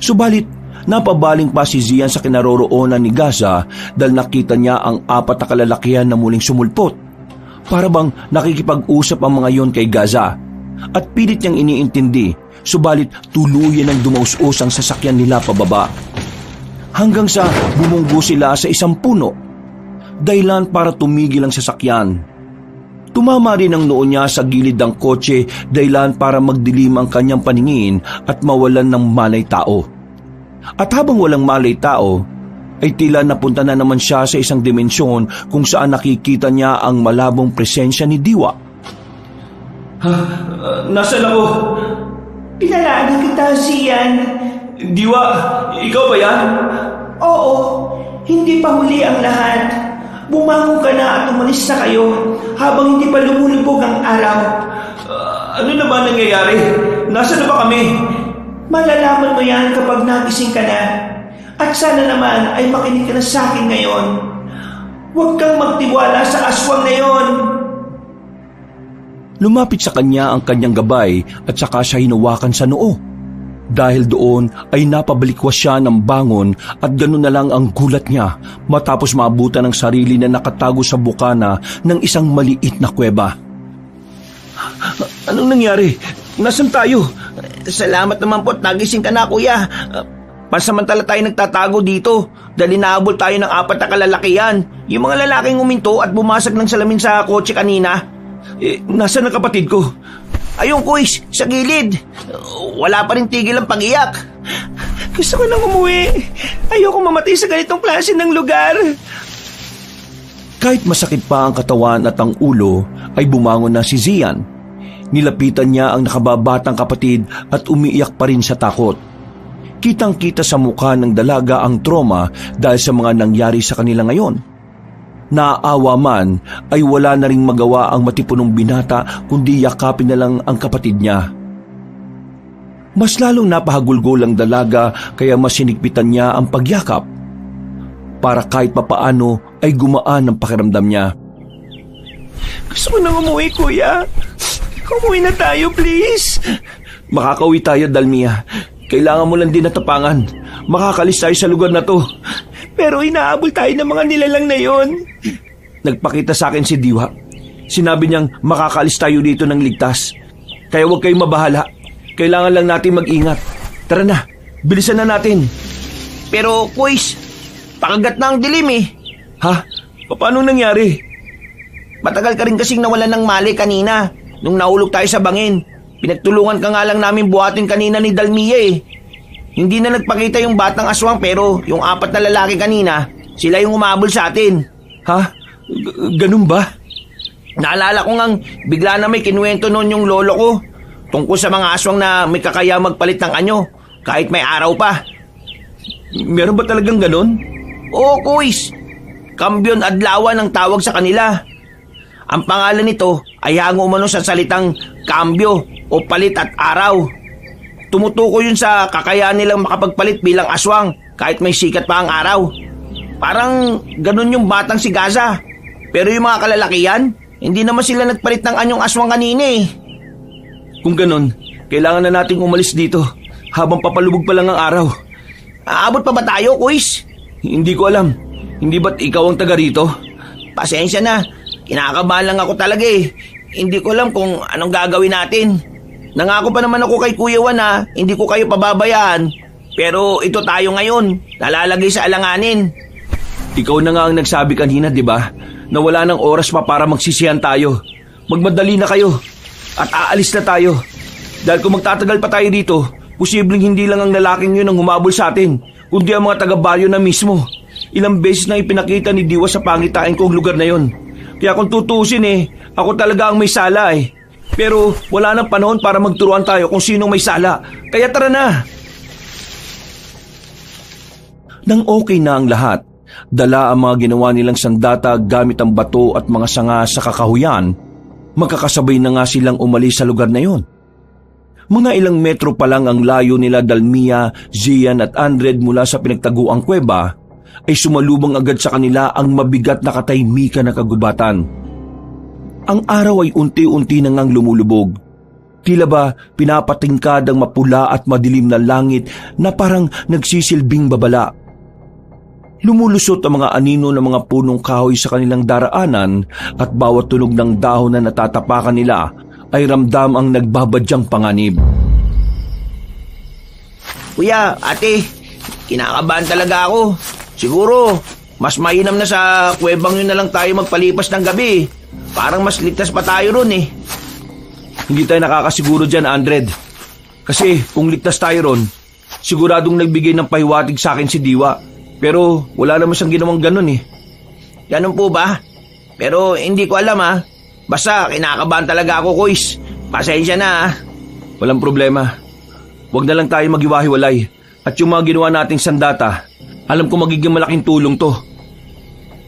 Subalit, napabaling pa si Zian sa kinaroroonan ni Gaza dahil nakita niya ang apat na kalalakihan na muling sumulpot. Para bang nakikipag-usap ang mga yon kay Gaza at pilit niyang iniintindi, subalit tuluyan ang dumaus-us ang sasakyan nila pababa. Hanggang sa bumunggo sila sa isang puno, dahilan para tumigil ang sasakyan. Tumama rin ang noo niya sa gilid ng kotse dahilan para magdilim ang kanyang paningin at mawalan ng malay tao. At habang walang malay tao, ay tila napunta na naman siya sa isang dimensyon kung saan nakikita niya ang malabong presensya ni Diwa. Nasaan ako? Pinalaanan kita, Zian. Diwa, ikaw ba yan? Oo, hindi pa huli ang lahat. Bumangon ka na at umalis na kayo habang hindi pa lumulubog ang araw. Ano na ba nangyayari? Nasaan na ba kami? Malalaman mo yan kapag nagising ka na. At sana naman ay makinig ka na sa akin ngayon. Huwag kang magtiwala sa aswang na yon. Lumapit sa kanya ang kanyang gabay at saka siya hinawakan sa noo. Dahil doon ay napabalikwas siya ng bangon at ganoon na lang ang gulat niya matapos maabutan ng sarili na nakatago sa bukana ng isang maliit na kuweba. Anong nangyari? Nasaan tayo? Salamat naman po at nagising ka na, kuya. Pansamantala tayo nagtatago dito dahil inaabol tayo ng 4 na kalalakihan. Yung mga lalaking uminto at bumasag ng salamin sa kotse kanina. Nasaan ang kapatid ko? Ayun, kuis, sa gilid. Wala pa rin tigil ang pag-iyak. Gusto ko nang umuwi. Ayoko mamatay sa ganitong klase ng lugar. Kahit masakit pa ang katawan at ang ulo, ay bumangon na si Zian. Nilapitan niya ang nakababatang kapatid at umiiyak pa rin sa takot. Kitang-kita sa mukha ng dalaga ang trauma dahil sa mga nangyari sa kanila ngayon. Naaawa man ay wala na ring magawa ang matipunong binata kundi yakapin na lang ang kapatid niya. Mas lalong napahagulgol ang dalaga kaya mas sinigpitan niya ang pagyakap para kahit papaano ay gumaan ang pakiramdam niya. Gusto ko nang umuwi, kuya. Umuwi na tayo, please. Makakauwi tayo, Dalmia. Kailangan mo lang din natapangan. Makakalis tayo sa lugar na to. Pero inaabol tayo ng mga nilalang na yon. Nagpakita sa akin si Diwa. Sinabi niyang makakalis tayo dito ng ligtas. Kaya huwag kayong mabahala. Kailangan lang natin mag-ingat. Tara na, bilisan na natin. Pero, kuis, pakagat na ang dilim eh. Ha? Paano nangyari? Matagal ka rin kasing nawalan ng mali kanina nung nahulog tayo sa bangin. Pinagtulungan ka nga lang namin buhatin kanina ni Dalmia eh. Hindi na nagpakita yung batang aswang pero yung 4 na lalaki kanina, sila yung umabol sa atin. Ha? Ganun ba? Naalala ko ngang bigla na may kinuwento noon yung lolo ko tungkol sa mga aswang na may kakaya magpalit ng anyo kahit may araw pa. Meron ba talagang ganun? Oo, kuis. Kambyon adlawan ang tawag sa kanila. Ang pangalan nito ay hango umano sa salitang kambyo o palit at araw. Tumutukoy yun sa kakayahan nilang makapagpalit bilang aswang kahit may sikat pa ang araw. Parang ganun yung batang si Gaza. Pero yung mga kalalakihan, hindi naman sila nagpalit ng anyong aswang kanina eh. Kung ganun, kailangan na nating umalis dito habang papalubog pa lang ang araw. Aabot pa ba tayo, kuis? Hindi ko alam. Hindi ba't ikaw ang taga rito? Pasensya na. Kinakabahan lang ako talaga eh. Hindi ko alam kung anong gagawin natin. Nangako pa naman ako kay Kuya Juan na hindi ko kayo pababayaan. Pero ito tayo ngayon, nalalagay sa alanganin. Ikaw na nga ang nagsabi kanina, di ba? Na wala nang oras pa para magsisihan tayo. Magmadali na kayo. At aalis na tayo. Dahil kung magtatagal pa tayo dito, posibleng hindi lang ang lalaking yun ang humabol sa atin, kundi ang mga taga-baryo na mismo. Ilang beses na ipinakita ni Diwa sa pangitain kong lugar na yon. Kaya kung tutusin ako talaga ang may sala eh. Pero wala nang panahon para magturuan tayo kung sinong may sala. Kaya tara na! Nang okay na ang lahat, dala ang mga ginawa nilang sandata gamit ang bato at mga sanga sa kakahuyan, magkakasabay na nga silang umalis sa lugar na yon. Mga ilang metro pa lang ang layo nila Dalmia, Zian at Andred mula sa pinagtaguang kuweba, ay sumalubong agad sa kanila ang mabigat na katahimikan na kagubatan. Ang araw ay unti-unti na ngang lumulubog. Tila ba pinapatingkad ang mapula at madilim na langit na parang nagsisilbing babala. Lumulusot ang mga anino ng mga punong kahoy sa kanilang daraanan at bawat tunog ng dahon na natatapakan nila ay ramdam ang nagbabadyang panganib. Kuya, ate, kinakabahan talaga ako. Siguro, mas mainam na sa kuwebang yun na lang tayo magpalipas ng gabi. Parang mas ligtas pa tayo ron eh. Hindi tayo nakakasiguro dyan, Andred. Kasi kung ligtas tayo ron, siguradong nagbigay ng pahiwatig sa akin si Diwa. Pero wala naman siyang ginawang ganun eh. Ganun po ba? Pero hindi ko alam ha. Basta kinakabahan talaga ako, kuis. Pasensya na ha. Walang problema. Huwag na lang tayo maghiwa-hiwalay. At yung mga ginawa nating sandata, alam ko magiging malaking tulong to.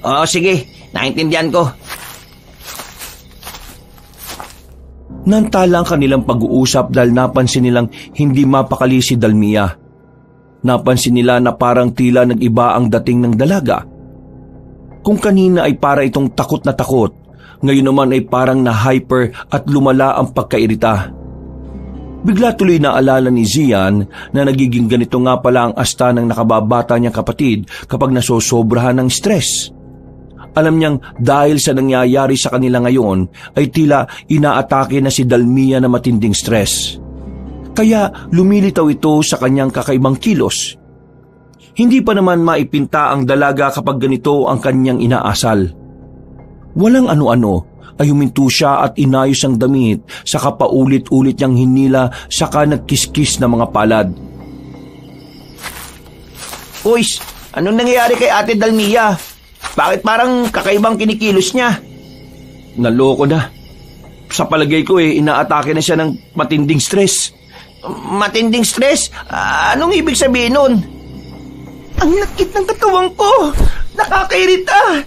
Oo, sige. Naintindihan ko. Nantala ang kanilang pag-uusap dahil napansin nilang hindi mapakali si Dalmia. Napansin nila na parang tila nag-iba ang dating ng dalaga. Kung kanina ay para itong takot na takot, ngayon naman ay parang na-hyper at lumala ang pagkairita. Bigla tuloy naalala ni Zian na nagiging ganito nga pala ang asta ng nakababata niyang kapatid kapag nasosobrahan ng stress. Alam niyang dahil sa nangyayari sa kanila ngayon ay tila inaatake na si Dalmia na matinding stress. Kaya lumilitaw ito sa kanyang kakaibang kilos. Hindi pa naman maipinta ang dalaga kapag ganito ang kanyang inaasal. Walang ano-ano ay huminto siya at inayos ang damit, saka paulit-ulit niyang hinila, saka nagkiskis na mga palad. Kuys, anong nangyayari kay Ate Dalmia? Bakit parang kakaibang kinikilos niya? Naloko na. Sa palagay ko inaatake na siya ng matinding stress. Matinding stress? Anong ibig sabihin nun? Ang lakit ng katawan ko! Nakakairita!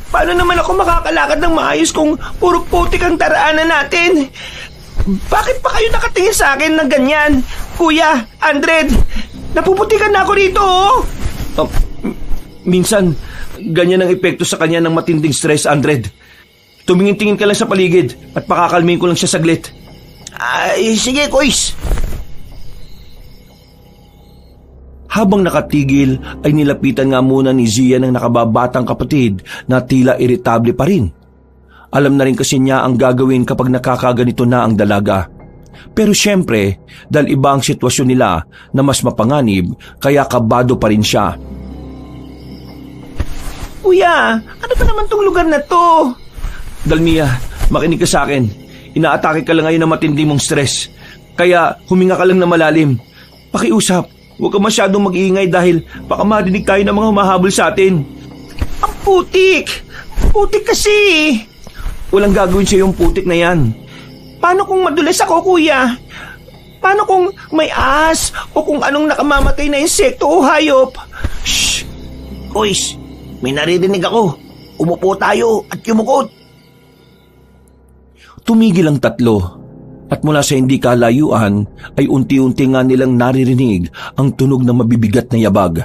Paano naman ako makakalakad ng maayos kung puro putik ang daraanan natin? Bakit pa kayo nakatingin sa akin ng ganyan? Kuya, Andred, napuputikan na ako rito, oh! Minsan, ganyan ang epekto sa kanya ng matinding stress, Andred. Tumingin-tingin ka lang sa paligid at pakakalmahin ko lang siya saglit. Sige, Kuys. Habang nakatigil ay nilapitan nga muna ni Zian ang nakababatang kapatid na tila iritable pa rin. Alam na rin kasi niya ang gagawin kapag nakakaganito na ang dalaga. Pero syempre, dahil iba ang sitwasyon nila na mas mapanganib, kaya kabado pa rin siya. Kuya, ano pa naman tong lugar na to? Dalmia, makinig ka sa akin. Inaatake ka lang ngayon ng matindi mong stress. Kaya huminga ka lang na malalim. Pakiusap. Huwag ka masyadong mag-iingay dahil baka marinig tayo ng mga humahabol sa atin. Ang putik! Putik kasi! Walang gagawin sa yung putik na yan. Paano kung madulas ako, kuya? Paano kung may ahas o kung anong nakamamatay na insekto o hayop? Shh! Kuys, may naririnig ako. Umupo tayo at yumukot. Tumigil ang tatlo. At mula sa hindi kalayuan ay unti-unti nga nilang naririnig ang tunog ng mabibigat na yabag.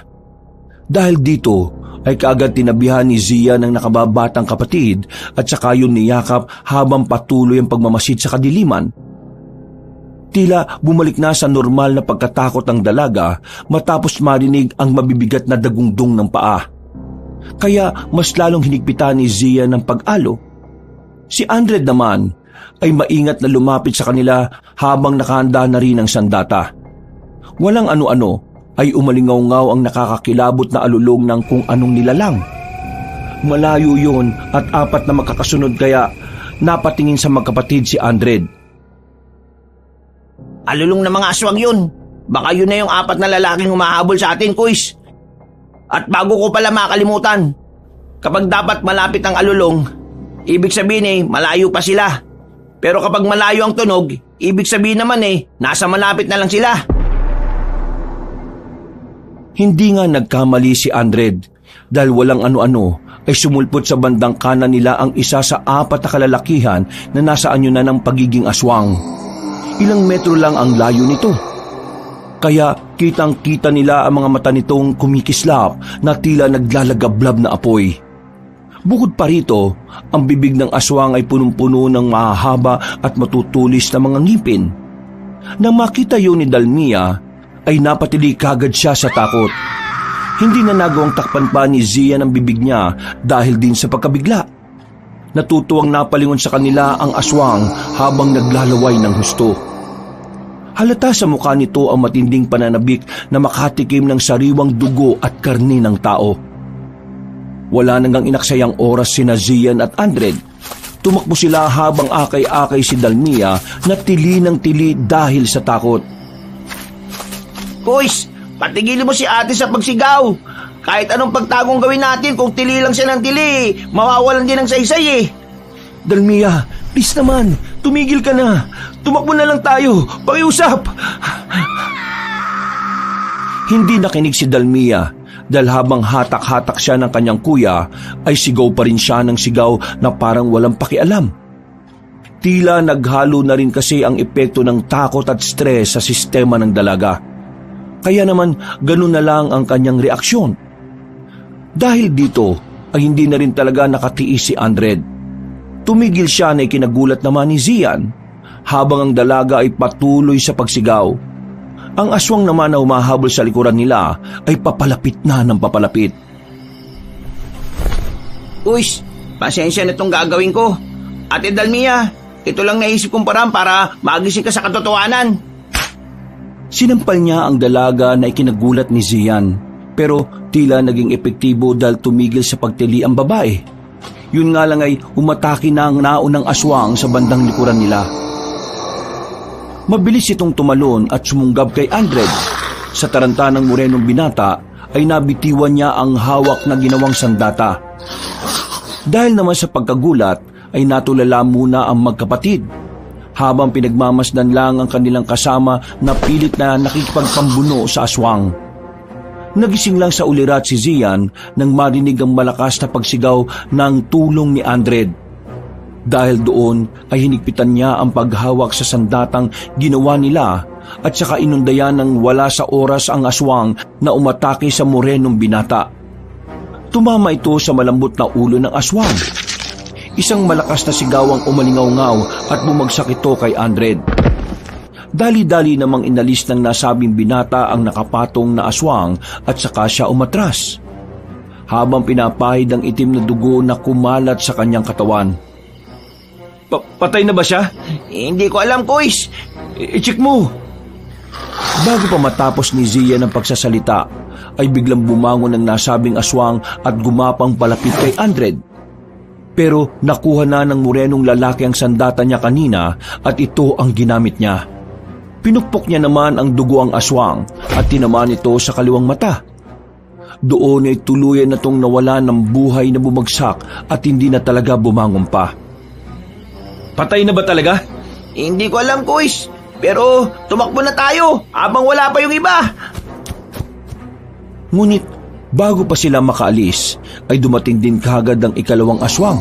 Dahil dito ay kaagad tinabihan ni Zia ng nakababatang kapatid at saka yun niyakap habang patuloy ang pagmamasid sa kadiliman. Tila bumalik na sa normal na pagkatakot ang dalaga matapos marinig ang mabibigat na dagungdong ng paa. Kaya mas lalong hinigpitan ni Zia ng pag-alo. Si Andred naman ay maingat na lumapit sa kanila habang nakahanda na rin ang sandata. Walang ano-ano ay umalingaw-ngaw ang nakakakilabot na alulong ng kung anong nilalang. Malayo yun at apat na magkakasunod kaya napatingin sa magkapatid si Andred. Alulong na mga aswang yun. Baka yun na yung apat na lalaking humahabol sa atin, Kuys. At bago ko pala makalimutan, kapag dapat malapit ang alulong, ibig sabihin malayo pa sila. Pero kapag malayo ang tunog, ibig sabihin naman nasa malapit na lang sila. Hindi nga nagkamali si Andred dahil walang ano-ano ay sumulpot sa bandang kanan nila ang isa sa apat na kalalakihan na nasa anyo na ng pagiging aswang. Ilang metro lang ang layo nito. Kaya kitang-kita nila ang mga mata nitong kumikislap na tila naglalagablab na apoy. Bukod pa rito, ang bibig ng aswang ay punong-puno ng mahahaba at matutulis na mga ngipin. Nang makita yun ni Dalmia, ay napatili kagad siya sa takot. Hindi na nagawang takpan pa ni Zia ng bibig niya dahil din sa pagkabigla. Natutuwang napalingon sa kanila ang aswang habang naglalaway ng husto. Halata sa mukha nito ang matinding pananabik na makatikim ng sariwang dugo at karni ng tao. Wala nang inaksayang oras sina Zian at Andred. Tumakbo sila habang akay-akay si Dalmia na tili ng tili dahil sa takot. Kuys, patigilin mo si ate sa pagsigaw. Kahit anong pagtagong gawin natin, kung tili lang siya ng tili, mawawalan din ng saysay Dalmia, please naman, tumigil ka na. Tumakbo na lang tayo, pakiusap. Hindi nakinig si Dalmia. Dahil habang hatak-hatak siya ng kanyang kuya, ay sigaw pa rin siya ng sigaw na parang walang pakialam. Tila naghalo na rin kasi ang epekto ng takot at stress sa sistema ng dalaga. Kaya naman ganun na lang ang kanyang reaksyon. Dahil dito ay hindi na rin talaga nakatiis si Andred. Tumigil siya na ikinagulat naman ni Zian habang ang dalaga ay patuloy sa pagsigaw. Ang aswang naman na humahabol sa likuran nila ay papalapit na ng papalapit. Uys, pasensya na itong gagawin ko. Ate Dalmia, ito lang naisip kong paraan para magising ka sa katotohanan. Sinampal niya ang dalaga na ikinagulat ni Zian, pero tila naging epektibo dahil tumigil sa pagtili ang babae. Yun nga lang ay umatake na ang naunang aswang sa bandang likuran nila. Mabilis itong tumalon at sumunggab kay Andred. Sa taranta ng morenong binata ay nabitiwan niya ang hawak na ginawang sandata. Dahil naman sa pagkagulat ay natulala muna ang magkapatid. Habang pinagmamasdan lang ang kanilang kasama na pilit na nakikipagpambuno sa aswang. Nagising lang sa ulirat si Zian nang marinig ang malakas na pagsigaw ng tulong ni Andred. Dahil doon ay hinigpitan niya ang paghawak sa sandatang ginawa nila at saka inundayan ng wala sa oras ang aswang na umatake sa morenong binata. Tumama ito sa malambot na ulo ng aswang. Isang malakas na sigawang umalingaw-ngaw at bumagsak ito kay Andred. Dali-dali namang inalis ng nasabing binata ang nakapatong na aswang at saka siya umatras. Habang pinapahid ang itim na dugo na kumalat sa kanyang katawan. Patay na ba siya? Hindi ko alam, Kuis. I-check mo. Bago pa matapos ni Zia ng pagsasalita, ay biglang bumangon ang nasabing aswang at gumapang palapit kay Andred. Pero nakuha na ng morenong lalaki ang sandata niya kanina at ito ang ginamit niya. Pinukpok niya naman ang dugo ang aswang at tinamaan ito sa kaliwang mata. Doon ay tuluyan na itong nawala ng buhay na bumagsak at hindi na talaga bumangon pa. Patay na ba talaga? Hindi ko alam, Kuis. Pero tumakbo na tayo habang wala pa yung iba. Ngunit bago pa sila makaalis, ay dumating din kaagad ang ikalawang aswang.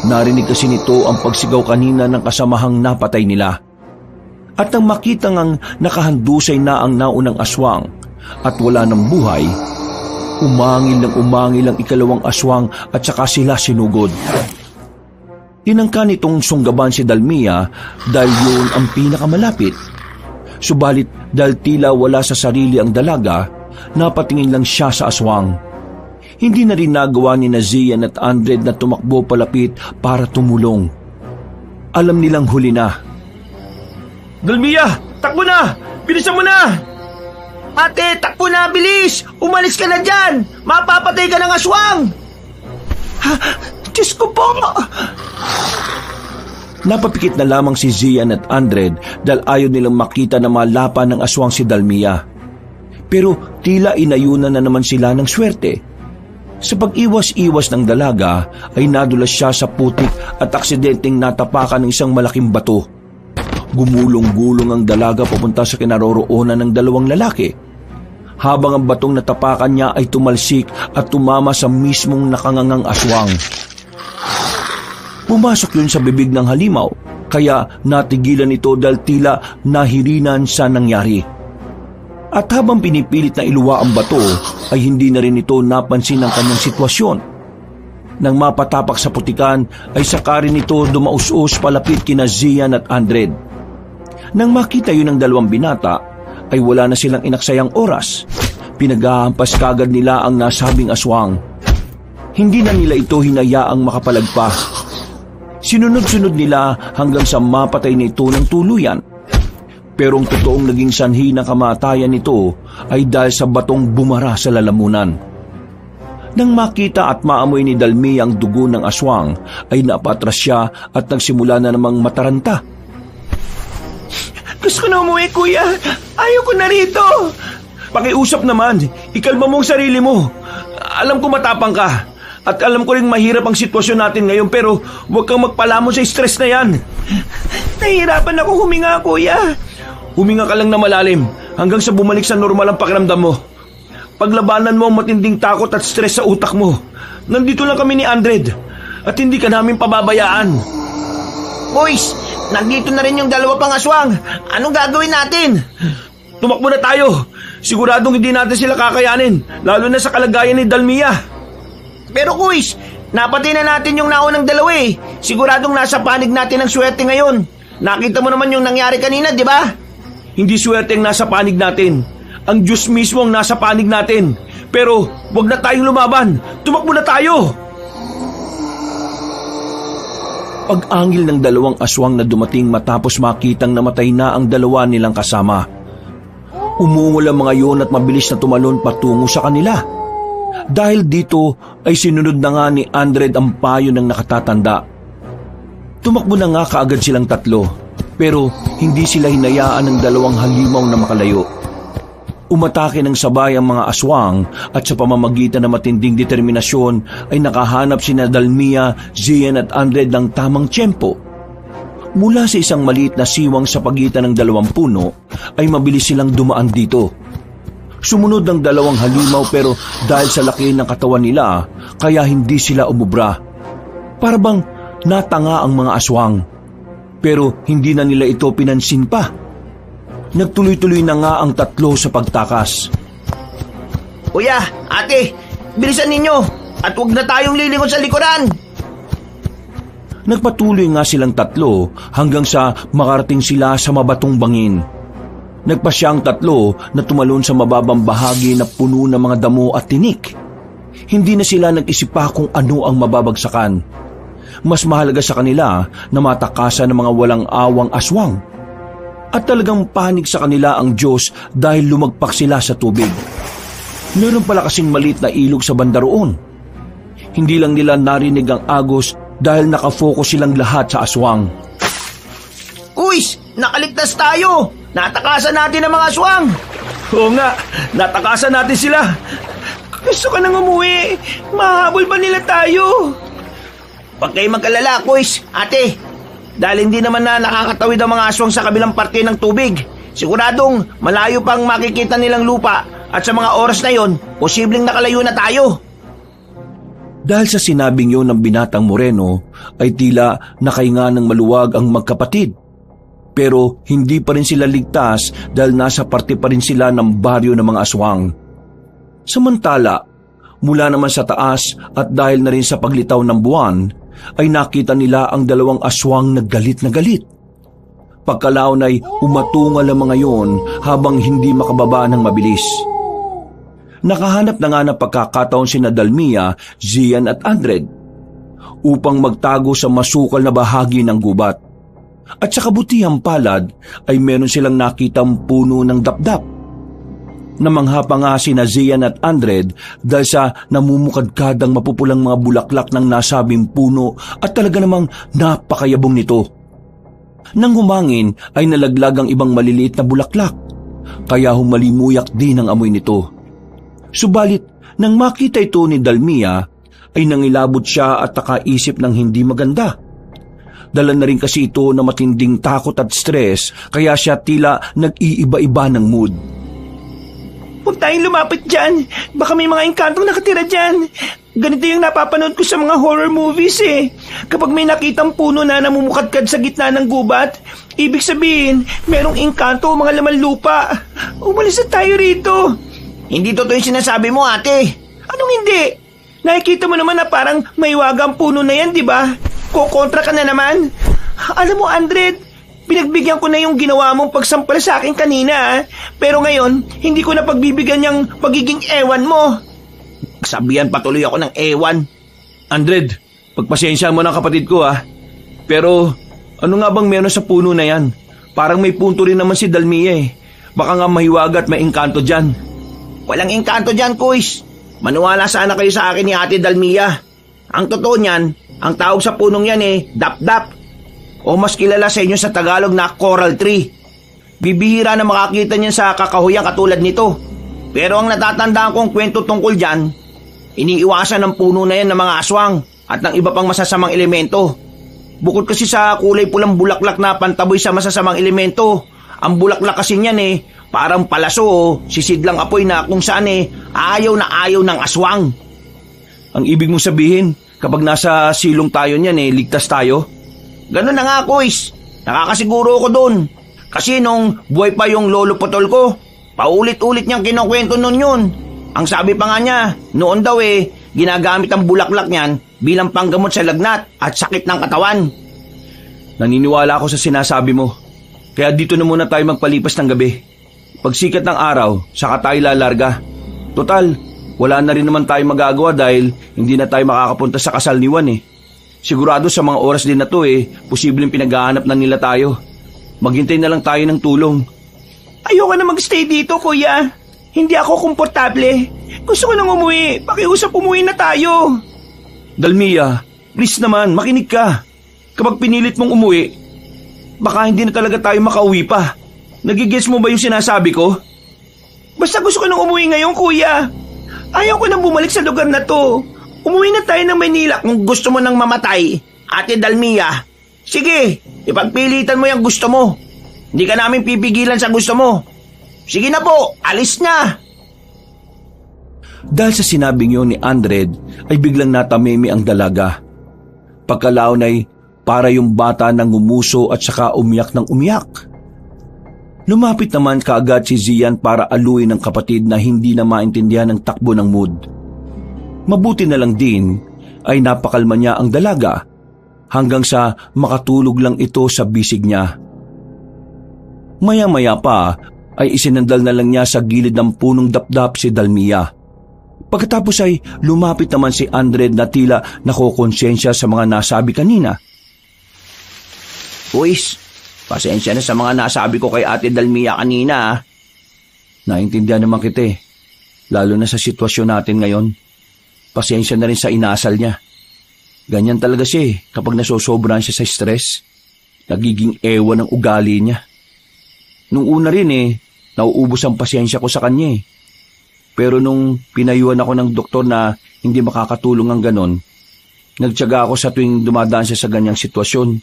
Narinig kasi nito ang pagsigaw kanina ng kasamahang napatay nila. At nang makitang ang nakahandusay na ang naunang aswang at wala ng buhay, umangil ang ikalawang aswang at saka sila sinugod. Tinangka nitong sunggaban si Dalmia dahil yun ang pinakamalapit. Subalit dahil tila wala sa sarili ang dalaga, napatingin lang siya sa aswang. Hindi na rin nagawa ni Zian at Andred na tumakbo palapit para tumulong. Alam nilang huli na. Dalmia, takbo na! Bilisan mo na! Ate, takbo na, bilis! Umalis ka na dyan! Mapapatay ka ng aswang! Ha? Diyos ko po! Napapikit na lamang si Zian at Andred dahil ayaw nilang makita na malapan ng aswang si Dalmia. Pero tila inayunan na naman sila ng swerte. Sa pag-iwas-iwas ng dalaga ay nadulas siya sa putik at aksidenteng natapakan ng isang malaking bato. Gumulong-gulong ang dalaga papunta sa kinaroroonan ng dalawang lalaki. Habang ang batong natapakan niya ay tumalsik at tumama sa mismong nakangangang aswang. Pumasok yun sa bibig ng halimaw, kaya natigilan ito dahil tila nahirinan sa nangyari. At habang pinipilit na iluwa ang bato, ay hindi na rin ito napansin ang kanyang sitwasyon. Nang mapatapak sa putikan, ay saka rin ito dumaus-us palapit kina Zian at Andred. Nang makita yun ng dalawang binata, ay wala na silang inaksayang oras. Pinag-ahampas kagad nila ang nasabing aswang. Hindi na nila ito hinayaang makapalagpa. Sinunod-sunod nila hanggang sa mapatay nito ng tuluyan. Pero ang totoong naging sanhi ng kamatayan nito ay dahil sa batong bumara sa lalamunan. Nang makita at maamoy ni Dalmia ang dugo ng aswang, ay napatras siya at nagsimula na namang mataranta. Gusto ko na umuwi, kuya. Ayaw ko na rito. Pakiusap naman, ikalma mo ang sarili mo. Alam ko matapang ka. At alam ko rin mahirap ang sitwasyon natin ngayon, pero huwag kang magpalamon sa stress na yan. Nahihirapan ako huminga, kuya. Huminga ka lang na malalim hanggang sa bumalik sa normal ang pakiramdam mo. Paglabanan mo ang matinding takot at stress sa utak mo. Nandito lang kami ni Andred at hindi ka namin pababayaan. Boys, nandito na rin yung dalawa pang aswang. Anong gagawin natin? Tumakbo na tayo. Siguradong hindi natin sila kakayanin, lalo na sa kalagayan ni Dalmia. Pero kuis, napatay na natin yung naunang dalawa eh. Siguradong nasa panig natin ang swerte ngayon. Nakita mo naman yung nangyari kanina, di ba? Hindi swerte ang nasa panig natin. Ang Diyos mismo ang nasa panig natin. Pero wag na tayong lumaban. Tumakbo na tayo. Pag-angil ng dalawang aswang na dumating matapos makitang namatay na ang dalawa nilang kasama. Umungol ang mga yon at mabilis na tumalon patungo sa kanila. Dahil dito ay sinunod na nga ni Andred ang payo ng nakatatanda. Tumakbo na nga kaagad silang tatlo, pero hindi sila hinayaan ng dalawang halimaw na makalayo. Umatake ng sabay ang mga aswang at sa pamamagitan ng matinding determinasyon ay nakahanap sina Dalmia, Zian at Andred ng tamang tiyempo. Mula sa isang maliit na siwang sa pagitan ng dalawang puno ay mabilis silang dumaan dito. Sumunod ng dalawang halimaw pero dahil sa laki ng katawan nila kaya hindi sila umubra. Para bang natanga ang mga aswang. Pero hindi na nila ito pinansin pa. Nagtuloy-tuloy na nga ang tatlo sa pagtakas. Kuya, ate, bilisan ninyo at huwag na tayong lilingon sa likuran. Nagpatuloy nga silang tatlo hanggang sa makarating sila sa mabatong bangin. Nagpasya ang tatlo na tumalon sa mababang bahagi na puno ng mga damo at tinik. Hindi na sila nag-isip pa kung ano ang mababagsakan. Mas mahalaga sa kanila na matakasan ng mga walang awang aswang. At talagang panig sa kanila ang Diyos dahil lumagpak sila sa tubig. Meron pala kasing maliit na ilog sa banda roon. Hindi lang nila narinig ang agos dahil nakafocus silang lahat sa aswang. Kuys, nakaligtas tayo! Natakasan natin ang mga aswang! Oo nga, natakasan natin sila. Gusto ka nang umuwi. Mahabol ba nila tayo? Huwag kayo mag-alala, Kuys, ate. Dahil hindi naman na nakakatawid ang mga aswang sa kabilang parte ng tubig. Siguradong malayo pang makikita nilang lupa at sa mga oras na yon, posibleng nakalayo na tayo. Dahil sa sinabing yun ng binatang moreno, ay tila nakahinga ng maluwag ang magkapatid. Pero hindi pa rin sila ligtas dahil nasa parte pa rin sila ng baryo ng mga aswang. Samantala, mula naman sa taas at dahil na rin sa paglitaw ng buwan, ay nakita nila ang dalawang aswang na galit na galit. Pagkalaon ay umatungal ang mga yon habang hindi makababa ng mabilis. Nakahanap na nga ng pagkakataon sina Dalmia, Zian at Andred upang magtago sa masukal na bahagi ng gubat. At sa kabutihang palad ay meron silang nakitang puno ng dapdap. Namangha pa nga sina Zian at Andred dahil sa namumukadkadang mapupulang mga bulaklak ng nasabing puno at talaga namang napakayabong nito. Nang humangin ay nalaglag ang ibang maliliit na bulaklak, kaya humalimuyak din ang amoy nito. Subalit, nang makita ito ni Dalmia, ay nangilabot siya at nakaisip ng hindi maganda. Dala na rin kasi ito na matinding takot at stress, kaya siya tila nag-iiba-iba ng mood. Huwag tayong lumapit dyan. Baka may mga engkantong nakatira dyan. Ganito yung napapanood ko sa mga horror movies eh. Kapag may nakitang puno na namumukadkad sa gitna ng gubat, ibig sabihin, merong engkanto o mga laman lupa. Umalis na tayo rito. Hindi totoo yung sinasabi mo, ate. Anong hindi? Nakikita mo naman na parang may wagang puno na yan, di ba? Kukontra ka na naman. Alam mo, Andred, pinagbigyan ko na yung ginawa mong pagsampal sa akin kanina. Pero ngayon, hindi ko na pagbibigyan yung magiging ewan mo. Sabihan patuloy ako ng ewan. Andred, pagpasensya mo ng kapatid ko Pero ano nga bang meron sa puno na yan? Parang may punto rin naman si Dalmia eh. Baka nga mahiwaga at may engkanto dyan. Walang engkanto dyan, Kuys. Maniwala sana kayo sa akin ni Ate Dalmia. Ang totoo niyan, ang tawag sa punong yan dap-dap. O mas kilala sa inyo sa Tagalog na coral tree. Bibihira na makakita niyan sa kakahuyang katulad nito. Pero ang natatandaan kong kwento tungkol dyan, iniiwasan ng puno na yan ng mga aswang at ng iba pang masasamang elemento. Bukod kasi sa kulay pulang bulaklak na pantaboy sa masasamang elemento, ang bulaklak kasi niyan parang palaso o sisidlang apoy na kung saan ayaw na ayaw ng aswang. Ang ibig mong sabihin, kapag nasa silong tayo niyan ligtas tayo? Ganun na nga, Kuys. Nakakasiguro ko dun. Kasi nung buhay pa yung lolo putol ko, paulit-ulit niyang kinukwento nun yun. Ang sabi pa nga niya, noon daw ginagamit ang bulaklak niyan bilang panggamot sa lagnat at sakit ng katawan. Naniniwala ako sa sinasabi mo. Kaya dito na muna tayo magpalipas ng gabi. Pagsikat ng araw, saka tayo lalarga. Total, wala na rin naman tayo magagawa dahil hindi na tayo makakapunta sa kasal ni Juan Sigurado sa mga oras din na to posibleng pinaghahanap na nila tayo. Maghintay na lang tayo ng tulong. Ayoko na magstay dito, kuya. Hindi ako komportable. Gusto ko nang umuwi. Pakiusap, umuwi na tayo. Dalmia, please naman, makinig ka. Kapag pinilit mong umuwi, baka hindi na talaga tayo makauwi pa. Nagigets mo ba yung sinasabi ko? Basta gusto ko nang umuwi ngayon, kuya. Ayaw ko nang bumalik sa lugar na to. Umuwi na tayo ng Manila kung gusto mo nang mamatay, Ate Dalmia. Sige, ipagpilitan mo yung gusto mo. Hindi ka namin pipigilan sa gusto mo. Sige na po, alis na. Dahil sa sinabing yun ni Andred, ay biglang natamimi ang dalaga. Pagkalaon ay para yung bata nang ngumuso at saka umiyak ng umiyak. Lumapit naman kaagad si Zian para aluin ng kapatid na hindi na maintindihan ang takbo ng mood. Mabuti na lang din ay napakalma niya ang dalaga hanggang sa makatulog lang ito sa bisig niya. Maya-maya pa ay isinandal na lang niya sa gilid ng punong dapdap si Dalmia. Pagkatapos ay lumapit naman si Andred na tila nakokonsensya sa mga nasabi kanina. Uys, pasensya na sa mga nasabi ko kay Ate Dalmia kanina. Naintindihan naman kita eh, lalo na sa sitwasyon natin ngayon. Pasensya na rin sa inasal niya. Ganyan talaga siya kapag nasosobrahan siya sa stress. Nagiging ewan ng ugali niya. Nung una rin nauubos ang pasensya ko sa kanya . Pero nung pinayuhan ako ng doktor na hindi makakatulong ang ganon, nagtiyaga ako sa tuwing dumadaan siya sa ganyang sitwasyon.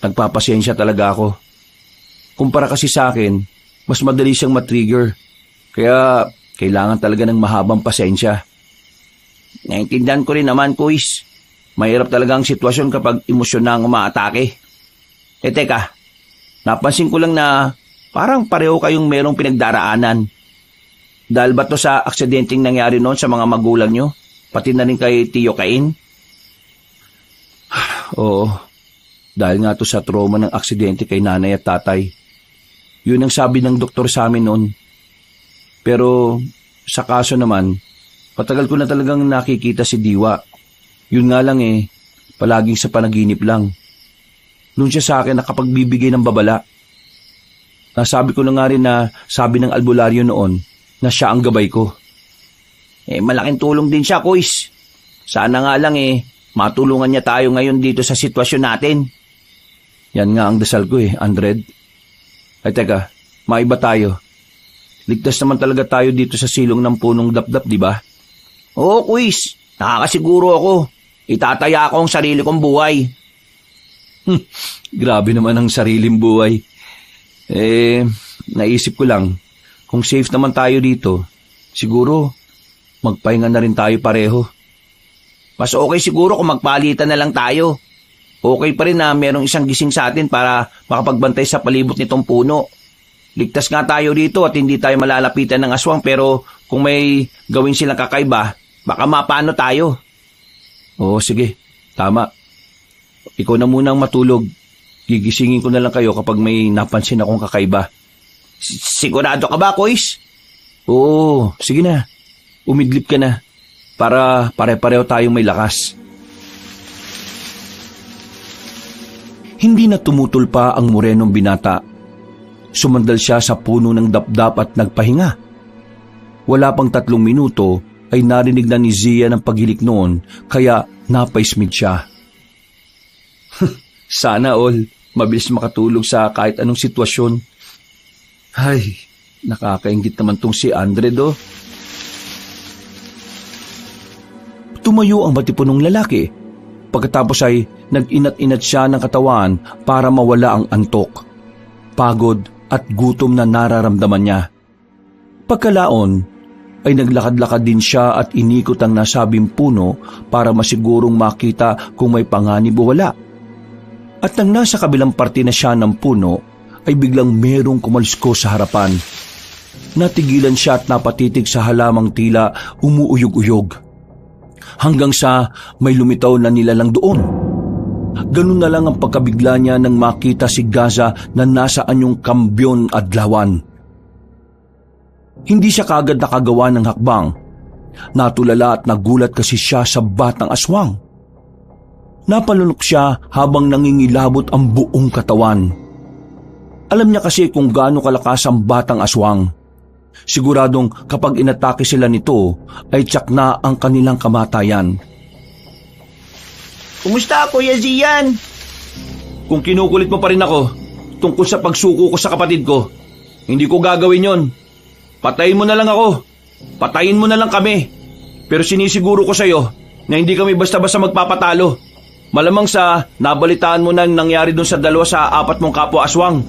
Nagpapasensya talaga ako. Kumpara kasi sa akin, mas madali siyang matrigger. Kaya kailangan talaga ng mahabang pasensya. Naintindihan ko rin naman, Kuis. Mahirap talaga ang sitwasyon kapag emosyon na ang umaatake. Teka, napansin ko lang na parang pareho kayong merong pinagdaraanan. Dahil ba to sa aksidenteng nangyari noon sa mga magulang nyo? Pati na rin kay Tio Cain? Oo, dahil nga to sa trauma ng aksidente kay nanay at tatay. Yun ang sabi ng doktor sa amin noon. Pero sa kaso naman, matagal ko na talagang nakikita si Diwa. Yun nga lang palaging sa panaginip lang. Noon siya sa akin nakapagbibigay ng babala. Nasabi ko na nga rin na sabi ng albularyo noon na siya ang gabay ko. Malaking tulong din siya, Kuis. Sana nga lang matulungan niya tayo ngayon dito sa sitwasyon natin. Yan nga ang dasal ko Andred. Ay teka, maiba tayo. Ligtas naman talaga tayo dito sa silong ng punong dapdap, di ba? Oo, Kuis. Nakakasiguro ako. Itataya ako ang sarili kong buhay. Grabe naman ang sariling buhay. Naisip ko lang, kung safe naman tayo dito, siguro magpahinga na rin tayo pareho. Mas okay siguro kung magpalitan na lang tayo. Okay pa rin na merong isang gising sa atin para makapagbantay sa palibot nitong puno. Ligtas nga tayo dito at hindi tayo malalapitan ng aswang, pero kung may gawin silang kakaiba, baka mapano tayo. Oo, sige. Tama. Ikaw na munang matulog. Gigisingin ko na lang kayo kapag may napansin akong kakaiba. Sigurado ka ba, Kuis? Oo, sige na. Umidlip ka na. Para pare-pareho tayong may lakas. Hindi na tumutol pa ang morenong binata. Sumandal siya sa puno ng dapdap at nagpahinga. Wala pang 3 minuto ay narinig na ni Zia ng paghilik noon, kaya napaismid siya. Sana all, mabilis makatulog sa kahit anong sitwasyon. Ay, nakakaingit naman tong si Andred Tumayo ang batipunong lalaki. Pagkatapos ay nag-inat-inat siya ng katawan para mawala ang antok, pagod at gutom na nararamdaman niya. Pagkalaon, ay naglakad-lakad din siya at inikot ang nasabing puno para masigurong makita kung may panganib o wala. At nang nasa kabilang parte na siya ng puno, ay biglang merong kumalsko sa harapan. Natigilan siya at napatitig sa halamang tila umuuyog-uyog. Hanggang sa may lumitaw na nilalang doon. Ganun na lang ang pagkabigla niya nang makita si Gaza na nasa anyong kambyon adlawan. Hindi siya kaagad nakagawa ng hakbang. Natulala at nagulat kasi siya sa batang aswang. Napalunok siya habang nangingilabot ang buong katawan. Alam niya kasi kung gaano kalakas ang batang aswang. Siguradong kapag inatake sila nito ay tiyak na ang kanilang kamatayan. Kumusta, Kuya Zian? Kung kinukulit mo pa rin ako tungkol sa pagsuko ko sa kapatid ko, hindi ko gagawin yon. Patayin mo na lang ako. Patayin mo na lang kami. Pero sinisiguro ko sa iyo na hindi kami basta-basta magpapatalo. Malamang sa nabalitaan mo na nangyari dun sa 2 sa 4 mong kapwa aswang.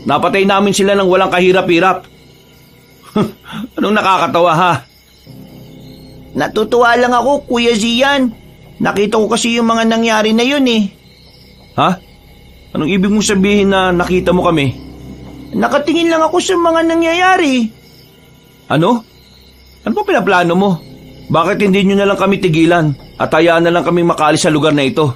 Napatay namin sila ng walang kahirap-hirap. Anong nakakatawa, ha? Natutuwa lang ako, Kuya Zian. Nakita ko kasi yung mga nangyari na yun eh. Ha? Anong ibig mong sabihin na nakita mo kami? Nakatingin lang ako sa mga nangyayari. Ano? Ano pa pinaplano mo? Bakit hindi nyo na lang kami tigilan at hayaan na lang kami makaalis sa lugar na ito?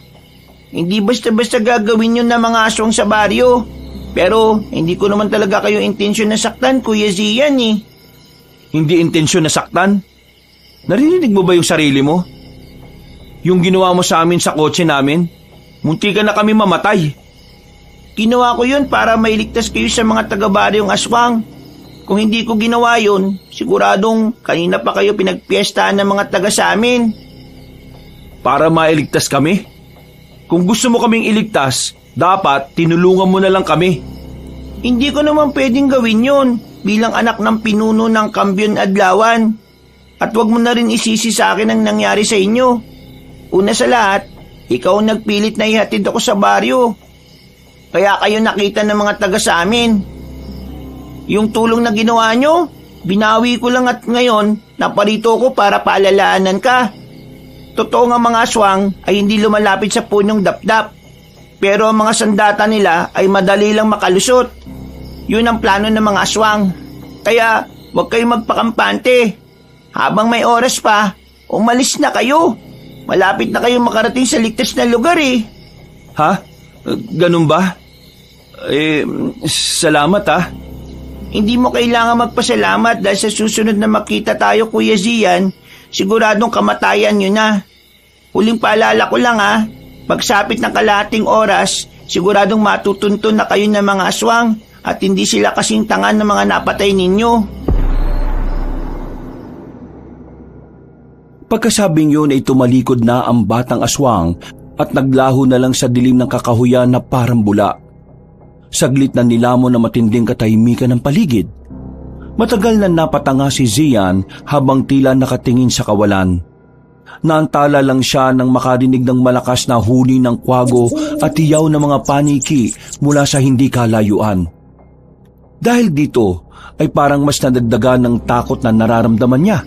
Hindi basta-basta gagawin yun ng mga aswang sa baryo. Pero hindi ko naman talaga kayo intensyon na saktan, Kuya Zian eh. Hindi intensyon na saktan? Narinig mo ba yung sarili mo? Yung ginawa mo sa amin sa kotse namin? Munti ka na kami mamatay. Ginawa ko yun para mailigtas kayo sa mga taga-baryong aswang. Kung hindi ko ginawa yun, siguradong kanina pa kayo pinagpiestahan ng mga taga sa amin. Para mailigtas kami? Kung gusto mo kaming iligtas, dapat tinulungan mo na lang kami. Hindi ko naman pwedeng gawin yun bilang anak ng pinuno ng Kambyong Adlawan. At wag mo na rin isisi sa akin ang nangyari sa inyo. Una sa lahat, ikaw ang nagpilit na ihatid ako sa baryo. Kaya kayo nakita ng mga taga sa amin. Yung tulong na ginawa nyo, binawi ko lang at ngayon naparito ko para paalalaanan ka. Totoo nga mga aswang ay hindi lumalapit sa punong dapdap. Pero ang mga sandata nila ay madali lang makalusot. Yun ang plano ng mga aswang. Kaya huwag kayong magpakampante. Habang may oras pa, umalis na kayo. Malapit na kayong makarating sa ligtas na lugar eh. Ha? Ganun ba? Salamat ha. Hindi mo kailangan magpasalamat dahil sa susunod na makita tayo, Kuya Zian, siguradong kamatayan nyo na. Huling paalala ko lang ha, pagsapit ng kalahating oras, siguradong matutuntun na kayo ng mga aswang at hindi sila kasing tangan ng mga napatay ninyo. Pagkasabing yun ay tumalikod na ang batang aswang at naglaho na lang sa dilim ng kakahuyan na parang bula. Saglit na nilamon na matinding katahimikan ng paligid. Matagal na napatanga si Zian habang tila nakatingin sa kawalan. Naantala lang siya nang makarinig ng malakas na huni ng kwago at tiyaw ng mga paniki mula sa hindi kalayuan. Dahil dito ay parang mas nadagdagan ng takot na nararamdaman niya.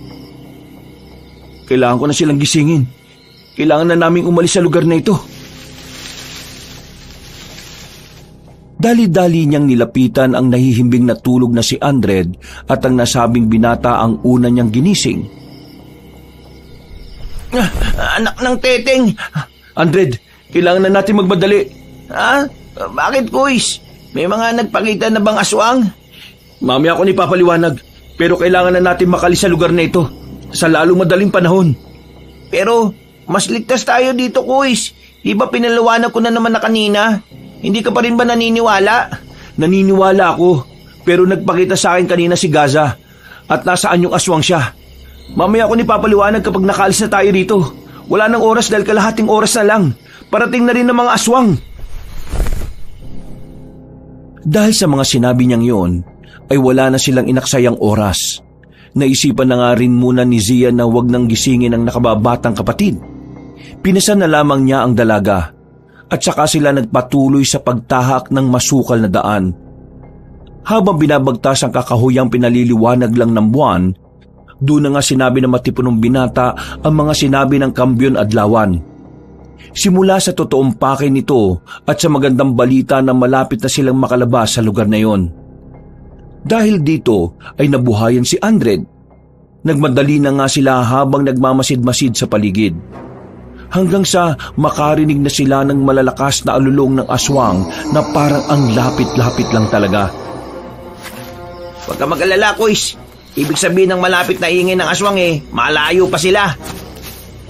Kailangan ko na silang gisingin. Kailangan na naming umalis sa lugar na ito. Dali-dali niyang nilapitan ang nahihimbing na tulog na si Andred at ang nasabing binata ang una niyang ginising. Anak ng teteng! Andred, kailangan na natin magmadali. Bakit, Kuis? May mga nagpakita na bang aswang? Mamaya ako ni papaliwanag, pero kailangan na natin makalis sa lugar na ito sa lalong madaling panahon. Pero mas ligtas tayo dito, Kuis. Di ba pinaliwanag ko na naman na kanina? Hindi ka pa rin ba naniniwala? Naniniwala ako, pero nagpakita sa akin kanina si Gaza at nasaan yung aswang siya. Mamaya ako ni papaliwanag kapag nakaalis na tayo rito. Wala nang oras dahil kalahating oras na lang. Parating na rin ng mga aswang. Dahil sa mga sinabi niyang yon, ay wala na silang inaksayang oras. Naisipan na nga rin muna ni Zian na wag nang gisingin ang nakababatang kapatid. Pinasan na lamang niya ang dalaga at saka sila nagpatuloy sa pagtahak ng masukal na daan. Habang binabagtas ang kakahuyang pinaliliwanag lang ng buwan, doon na nga sinabi ng matipunong binata ang mga sinabi ng Kambyong Adlawan. Simula sa totoong pakay nito at sa magandang balita na malapit na silang makalabas sa lugar na yon. Dahil dito ay nabuhayan si Andred. Nagmadali na nga sila habang nagmamasid-masid sa paligid. Hanggang sa makarinig na sila ng malalakas na alulong ng aswang na parang ang lapit-lapit lang talaga. Huwag ka mag-alala, Kuis. Ibig sabihin ng malapit na ingay ng aswang malayo pa sila.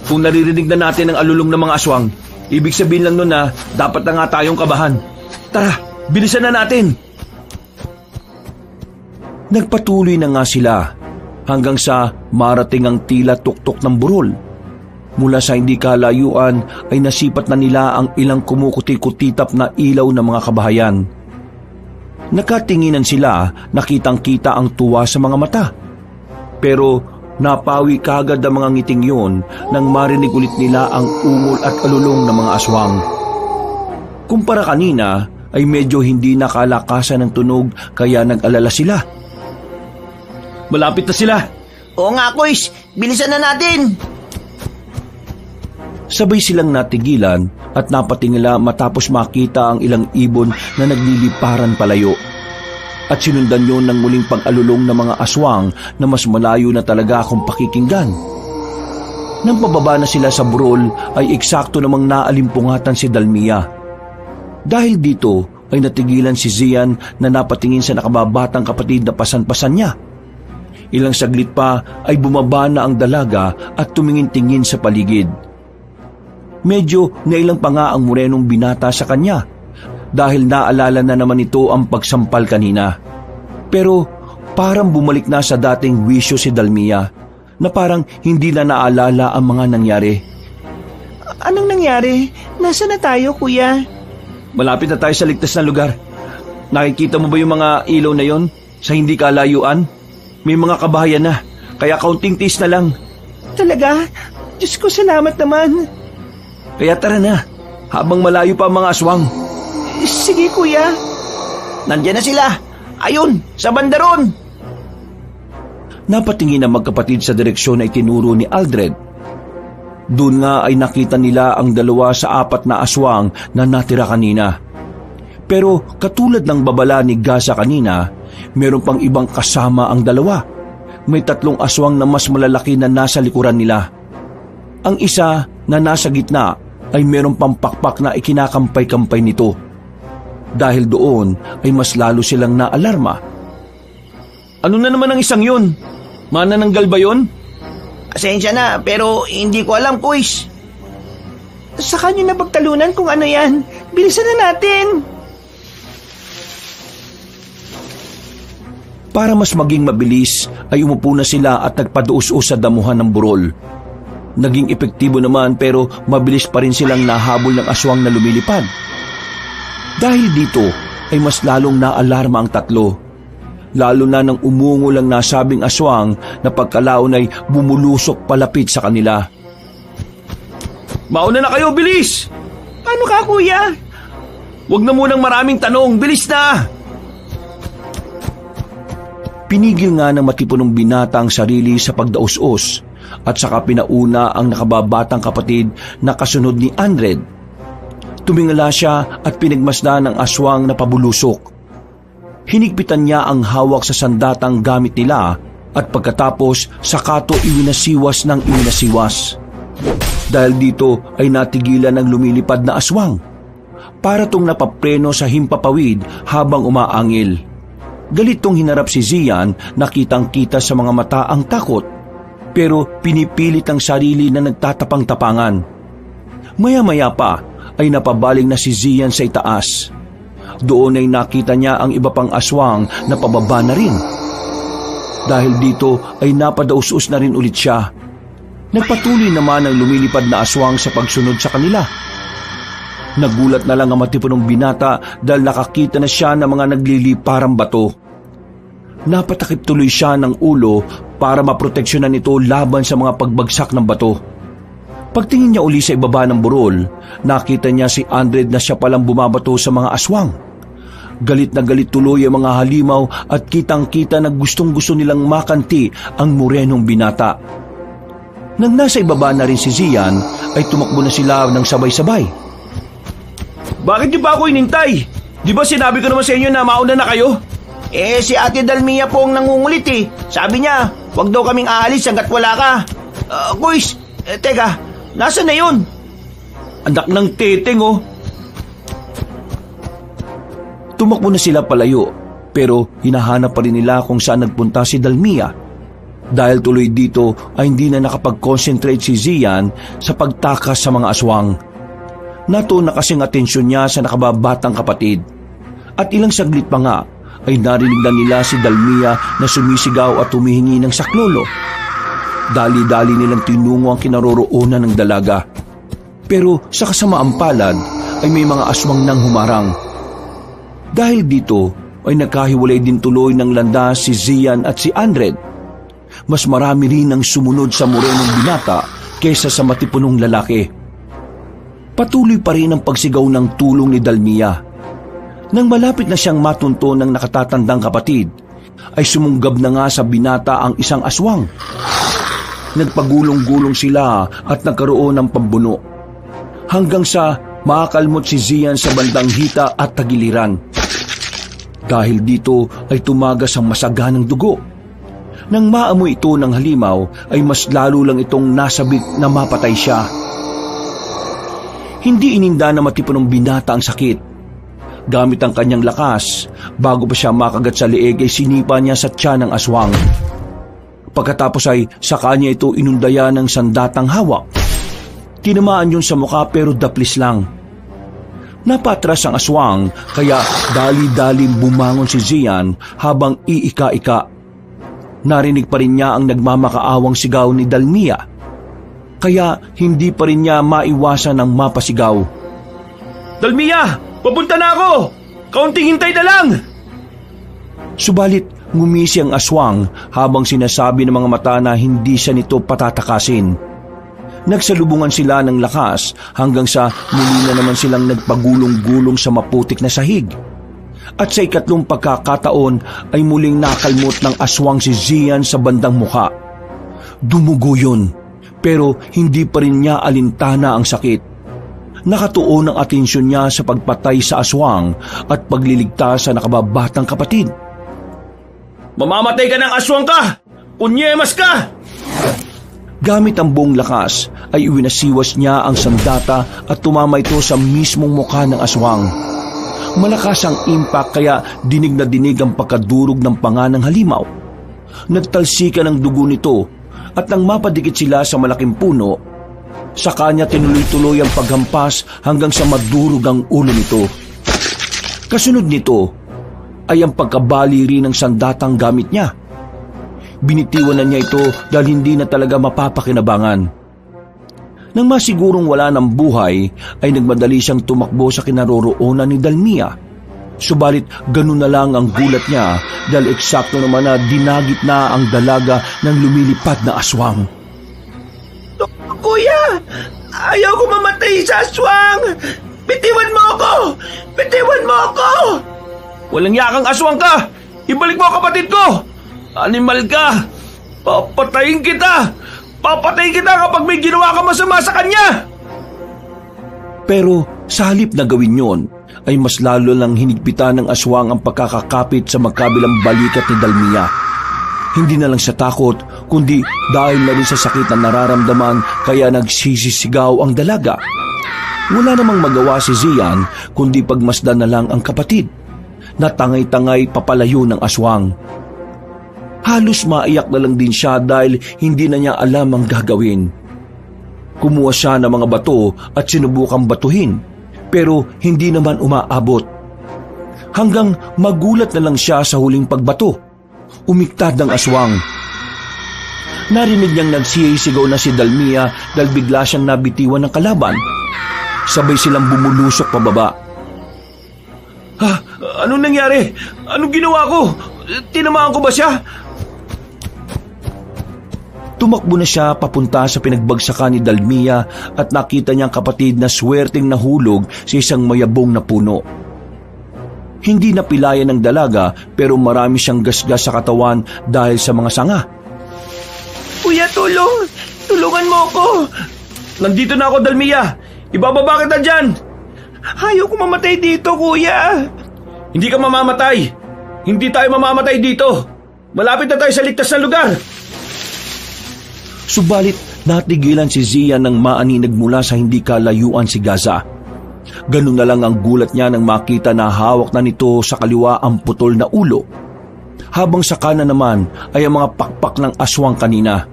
Kung naririnig na natin ang alulong ng mga aswang, ibig sabihin lang nun na dapat na nga tayong kabahan. Tara, bilisan na natin! Nagpatuloy na nga sila hanggang sa marating ang tila tuktok ng burol. Mula sa hindi kalayuan ay nasipat na nila ang ilang kumukuti-kutitap na ilaw ng mga kabahayan. Nakatinginan sila, nakitang-kita ang tuwa sa mga mata. Pero napawi kagad ang mga ngiting yun nang marinig ulit nila ang ungol at alulong ng mga aswang. Kumpara kanina ay medyo hindi nakalakasan ng tunog kaya nag-alala sila. Malapit na sila! Oo nga, Kuys. Bilisan na natin! Sabay silang natigilan at napatingala matapos makita ang ilang ibon na nagliliparan palayo. At sinundan yun ng muling pag-alulong ng mga aswang na mas malayo na talaga akong pakikinggan. Nang pababa na sila sa burol ay eksakto namang naalimpungatan si Dalmia. Dahil dito ay natigilan si Zian na napatingin sa nakababatang kapatid na pasan-pasan niya. Ilang saglit pa ay bumaba na ang dalaga at tumingin-tingin sa paligid. Medyo nailang pa nga ang morenong binata sa kanya dahil naalala na naman ito ang pagsampal kanina. Pero parang bumalik na sa dating wisyo si Dalmia na parang hindi na naalala ang mga nangyari. Anong nangyari? Nasaan na tayo, kuya? Malapit na tayo sa ligtas na lugar. Nakikita mo ba yung mga ilaw na yon sa hindi kalayuan? May mga kabahayan na, kaya kaunting tiis na lang. Talaga? Diyos ko, salamat naman. Kaya tara na, habang malayo pa ang mga aswang. Sige, kuya. Nandiyan na sila. Ayun, sa bandaron. Napatingin ang magkapatid sa direksyon na itinuro ni Aldred. Doon nga ay nakita nila ang 2 sa 4 na aswang na natira kanina. Pero katulad ng babala ni Gaza kanina, meron pang ibang kasama ang 2. May 3 aswang na mas malalaki na nasa likuran nila. Ang isa na nasa gitna ay meron pang pakpak na ikinakampay-kampay nito. Dahil doon ay mas lalo silang naalarma. Ano na naman ang isang yun? Manananggal ba yun? Pasensya na, pero hindi ko alam, Kuys. Saka nyo na pagtalunan kung ano yan. Bilisan na natin. Para mas maging mabilis ay umupo na sila at nagpaduus-us sa damuhan ng burol. Naging epektibo naman pero mabilis pa rin silang nahabol ng aswang na lumilipad. Dahil dito ay mas lalong naalarma ang 3. Lalo na nang umungol ang nasabing aswang na pagkalaon ay bumulusok palapit sa kanila. Mauna na kayo, bilis! Paano ka, kuya? Huwag na munang maraming tanong, bilis na! Pinigil nga ng matipunong binata ang sarili sa pagdaus-us at saka pinauna ang nakababatang kapatid na kasunod ni Andred. Tumingala siya at pinagmasdan ng aswang na pabulusok. Hinigpitan niya ang hawak sa sandatang gamit nila at pagkatapos sakato iwinasiwas ng iwinasiwas. Dahil dito ay natigilan ang lumilipad na aswang. Para tong napapreno sa himpapawid habang umaangil. Galit tong hinarap si Zian, nakitang-kita sa mga mata ang takot, pero pinipilit ang sarili na nagtatapang-tapangan. Maya-maya pa ay napabaling na si Zian sa itaas. Doon ay nakita niya ang iba pang aswang na pababa na rin. Dahil dito ay napadaus-us na rin ulit siya. Nagpatuloy naman ang lumilipad na aswang sa pagsunod sa kanila. Nagulat na lang ang matipunong binata dahil nakakita na siya ng mga nagliliparang bato. Napatakip tuloy siya ng ulo para maproteksyonan ito laban sa mga pagbagsak ng bato. Pagtingin niya uli sa ibaba ng burol, nakita niya si Andred na siya palang bumabato sa mga aswang. Galit na galit tuloy ang mga halimaw at kitang-kita na gustong-gusto nilang makanti ang morenong binata. Nang nasa ibaba na rin si Zian, ay tumakbo na sila ng sabay-sabay. Bakit niyo pa ako inintay? Di ba sinabi ko naman sa inyo na mauna na kayo? Si Ate Dalmia po ang nangungulit eh. Sabi niya, wag daw kaming aalis hanggat wala ka. Kuys, teka, nasaan na yun? Anak ng teteng oh. Tumakbo na sila palayo, pero hinahanap pa rin nila kung saan nagpunta si Dalmia. Dahil tuloy dito ay hindi na nakapag-concentrate si Zian sa pagtakas sa mga aswang. Natuon na kasing atensyon niya sa nakababatang kapatid. At ilang saglit pa nga ay narinig na nila si Dalmia na sumisigaw at humihingi ng saklolo. Dali-dali nilang tinungo ang kinaroroonan ng dalaga. Pero sa kasamaang palad ay may mga aswang nang humarang. Dahil dito ay nagkahiwalay din tuloy ng landas si Zian at si Andred. Mas marami rin ang sumunod sa morenong binata kaysa sa matipunong lalaki. Patuloy pa rin ang pagsigaw ng tulong ni Dalmia. Nang malapit na siyang matunto ng nakatatandang kapatid, ay sumunggab na nga sa binata ang isang aswang. Nagpagulong-gulong sila at nagkaroon ng pambuno. Hanggang sa makakalmot si Zian sa bandang hita at tagiliran. Dahil dito ay tumagas ang masaganang dugo. Nang maamoy ito ng halimaw ay mas lalo lang itong nasabik na mapatay siya. Hindi ininda na matipunong binata ang sakit. Gamit ang kanyang lakas, bago pa siya makagat sa leeg ay sinipa niya sa tiyan ng aswang. Pagkatapos ay sa kanya ito inundaya ng sandatang hawak. Tinamaan yun sa mukha pero daplis lang. Napatras ang aswang kaya dali-daling bumangon si Zian habang iika-ika. Narinig pa rin niya ang nagmamakaawang sigaw ni Dalmia. Kaya hindi pa rin niya maiwasan ang mapasigaw. Dalmia! Papunta na ako! Kaunting hintay na lang! Subalit ngumisi ang aswang habang sinasabi ng mga mata na hindi siya nito patatakasin. Nagsalubungan sila ng lakas hanggang sa muli na naman silang nagpagulong-gulong sa maputik na sahig. At sa ikatlong pagkakataon ay muling nakalmot ng aswang si Zian sa bandang muka. Dumugo yun, pero hindi pa rin niya alintana ang sakit. Nakatuon ang atensyon niya sa pagpatay sa aswang at pagliligtas sa nakababatang kapatid. Mamamatay ka ng aswang ka! Punyemas ka! Gamit ang buong lakas ay iwinasiwas niya ang sandata at tumama ito sa mismong mukha ng aswang. Malakas ang impact kaya dinig na dinig ang pagkadurog ng panga ng halimaw. Nagtalsikan ang dugo nito at nang mapadikit sila sa malaking puno, sa kanya tinuloy-tuloy ang paghampas hanggang sa madurog ang ulo nito. Kasunod nito ay ang pagkabali rin ng sandatang gamit niya. Binitiwan na niya ito dahil hindi na talaga mapapakinabangan. Nang masigurong wala ng buhay, ay nagmadali siyang tumakbo sa kinaroroonan ni Dalmia. Subalit ganun na lang ang gulat niya dahil eksakto naman na dinagit na ang dalaga ng lumilipad na aswang. Kuya! Ayaw ko mamatay sa aswang! Bitiwan mo ako! Bitiwan mo ako! Walang yakang aswang ka! Ibalik mo kapatid ko! Animal ka! Papatayin kita! Papatayin kita kapag may ginawa ka masama sa kanya! Pero sa halip na gawin yon, ay mas lalo lang hinigpitan ng aswang ang pagkakakapit sa magkabilang balikat ni Dalmia. Hindi na lang sa takot, kundi dahil na rin sa sakit na nararamdaman kaya nagsisisigaw ang dalaga. Wala namang magawa si Zian kundi pagmasdan na lang ang kapatid na tangay-tangay papalayo ng aswang. Halos maiyak na lang din siya dahil hindi na niya alam ang gagawin. Kumuha siya ng mga bato at sinubukang batuhin pero hindi naman umaabot. Hanggang magulat na lang siya sa huling pagbato. Umiktad ng aswang. Narinig niyang nagsisigaw na si Dalmia dahil bigla siyang nabitiwan ng kalaban. Sabay silang bumulusok pababa. Anong nangyari? Anong ginawa ko? Tinamaan ko ba siya? Tumakbo na siya papunta sa pinagbagsakan ni Dalmia at nakita niyang kapatid na swerteng nahulog sa isang mayabong na puno. Hindi napilayan ng dalaga pero marami siyang gasgas sa katawan dahil sa mga sanga. Kuya, tulong! Tulungan mo ako! Nandito na ako, Dalmia! Ibababa kita dyan! Ayaw ko mamatay dito, kuya! Hindi ka mamamatay! Hindi tayo mamamatay dito! Malapit na tayo sa ligtas na lugar! Subalit natigilan si Zia nang maaninag mula sa hindi kalayuan si Gaza. Ganun na lang ang gulat niya nang makita na hawak na nito sa kaliwa ang putol na ulo, habang sa kanan naman ay ang mga pakpak ng aswang kanina.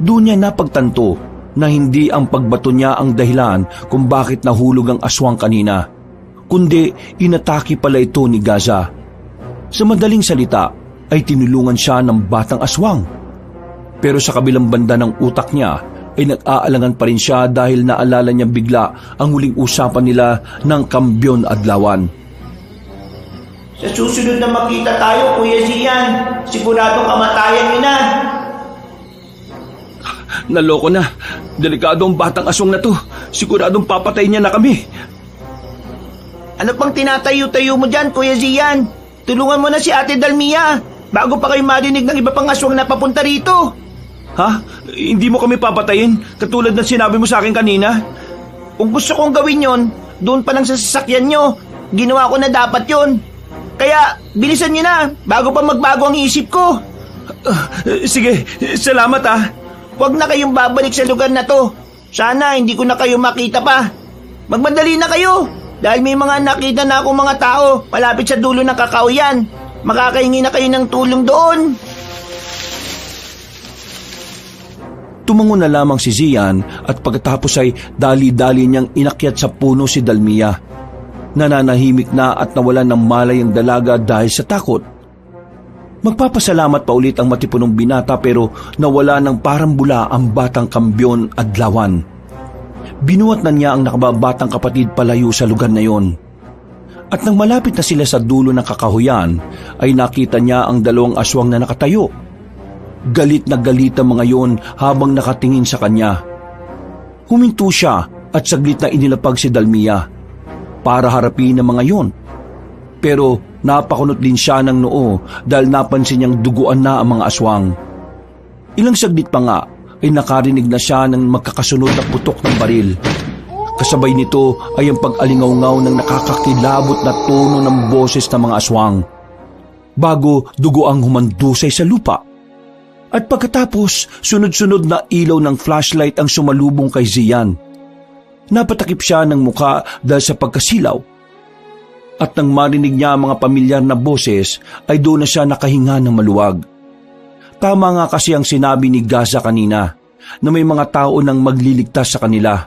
Doon niya napagtanto na hindi ang pagbato niya ang dahilan kung bakit nahulog ang aswang kanina, kundi inatake pala ito ni Gaza. Sa madaling salita ay tinulungan siya ng batang aswang. Pero sa kabilang banda ng utak niya ay nag-aalangan pa rin siya dahil naalala niya bigla ang huling usapan nila ng Kambyon Adlawan. Sa susunod na makita tayo, Kuya Zian, siguradong kamatayan niyo na. Naloko na. Delikado ang batang aswang na to. Siguradong papatay niya na kami. Ano pang tinatayo-tayo mo dyan, Kuya Zian? Tulungan mo na si Ate Dalmia bago pa kayo marinig ng iba pang aswang na papunta rito. Ha? Hindi mo kami papatayin katulad ng sinabi mo sa akin kanina? Kung gusto kong gawin yon, doon pa lang sa sasakyan nyo. Ginawa ko na dapat yon. Kaya bilisan nyo na bago pa magbago ang isip ko. Sige, salamat ah. Huwag na kayong babalik sa lugar na to. Sana hindi ko na kayo makita pa. Magmadali na kayo dahil may mga nakita na akong mga tao malapit sa dulo ng kakahuyan. Makakahingi na kayo ng tulong doon. Tumango na lamang si Zian at pagkatapos ay dali-dali niyang inakyat sa puno si Dalmia. Nananahimik na at nawalan ng malay ang dalaga dahil sa takot. Magpapasalamat pa ulit ang matipunong binata pero nawala ng parang bula ang batang Kambyon Adlawan. Binuhat na niya ang nakababatang kapatid palayo sa lugar na yon. At nang malapit na sila sa dulo ng kakahuyan, ay nakita niya ang dalawang aswang na nakatayo. Galit na galit ang mga yon habang nakatingin sa kanya. Huminto siya at saglit na inilapag si Dalmia para harapin ang mga yon. Pero napakunot din siya ng noo dahil napansin niyang duguan na ang mga aswang. Ilang saglit pa nga ay nakarinig na siya ng magkakasunod na putok ng baril. Kasabay nito ay ang pag-alingaw-ngaw ng nakakakilabot na tono ng boses ng mga aswang. Bago dugo ang humandusay sa lupa. At pagkatapos, sunod-sunod na ilaw ng flashlight ang sumalubong kay Zian. Napatakip siya ng muka dahil sa pagkasilaw. At nang marinig niya ang mga pamilyar na boses, ay doon na siya nakahinga ng maluwag. Tama nga kasi ang sinabi ni Gaza kanina, na may mga tao nang magliligtas sa kanila.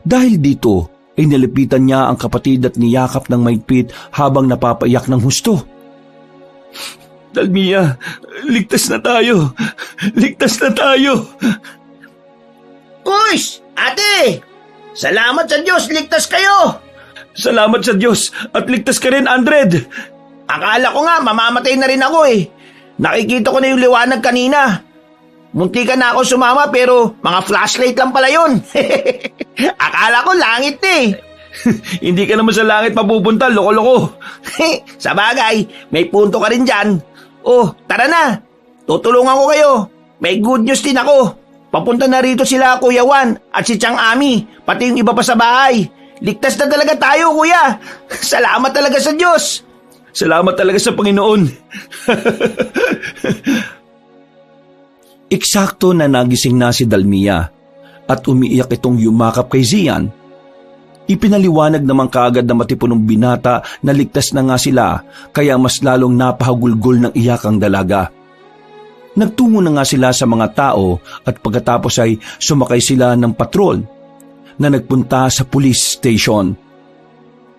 Dahil dito, ay nalapitan niya ang kapatid at niyakap ng maigpit habang napapaiyak ng husto. Dalmia, ligtas na tayo! Ligtas na tayo! Kuys! Ate! Salamat sa Diyos, ligtas kayo! Salamat sa Diyos at ligtas ka rin, Andred! Akala ko nga mamamatay na rin ako eh. Nakikita ko na yung liwanag kanina. Munti ka na ako sumama pero mga flashlight lang pala yun. Akala ko langit eh. Hindi ka naman sa langit mapupunta, loko-loko. Sa bagay, may punto ka rin dyan. Oh, tara na. Tutulungan ko kayo. May good news din ako. Papunta na rito sila Kuya Juan at si Chang Ami, pati yung iba pa sa bahay. Ligtas na talaga tayo, Kuya. Salamat talaga sa Diyos. Salamat talaga sa Panginoon. Eksakto na nagising na si Dalmia at umiiyak itong yumakap kay Zian. Ipinaliwanag naman kaagad na matipunong binata na ligtas na nga sila kaya mas lalong napahagulgol ng iyak ang dalaga. Nagtungo na nga sila sa mga tao at pagkatapos ay sumakay sila ng patrol na nagpunta sa police station.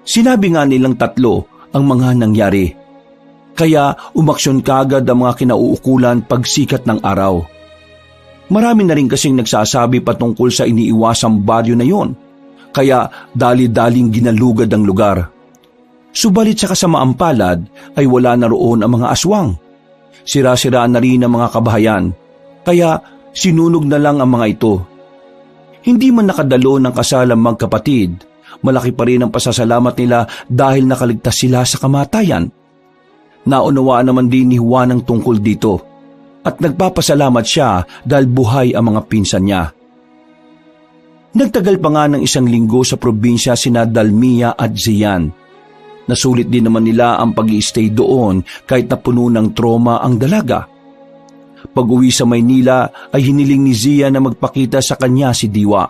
Sinabi nga nilang tatlo ang mga nangyari. Kaya umaksyon kaagad ang mga kinauukulan pagsikat ng araw. Marami na rin kasing nagsasabi patungkol sa iniiwasang baryo na yon. Kaya dali-daling ginalugad ang lugar. Subalit sa kasamaang palad ay wala na roon ang mga aswang. Sira-siraan na rin ang mga kabahayan, kaya sinunog na lang ang mga ito. Hindi man nakadalo ng kasal ang magkapatid, malaki pa rin ang pasasalamat nila dahil nakaligtas sila sa kamatayan. Naunawaan naman din ni Juan ang tungkol dito at nagpapasalamat siya dahil buhay ang mga pinsan niya. Nagtagal pa nga ng 1 linggo sa probinsya sina Dalmia at Zian. Nasulit din naman nila ang pag-i-stay doon kahit na puno ng trauma ang dalaga. Pag-uwi sa Maynila ay hiniling ni Zia na magpakita sa kanya si Diwa.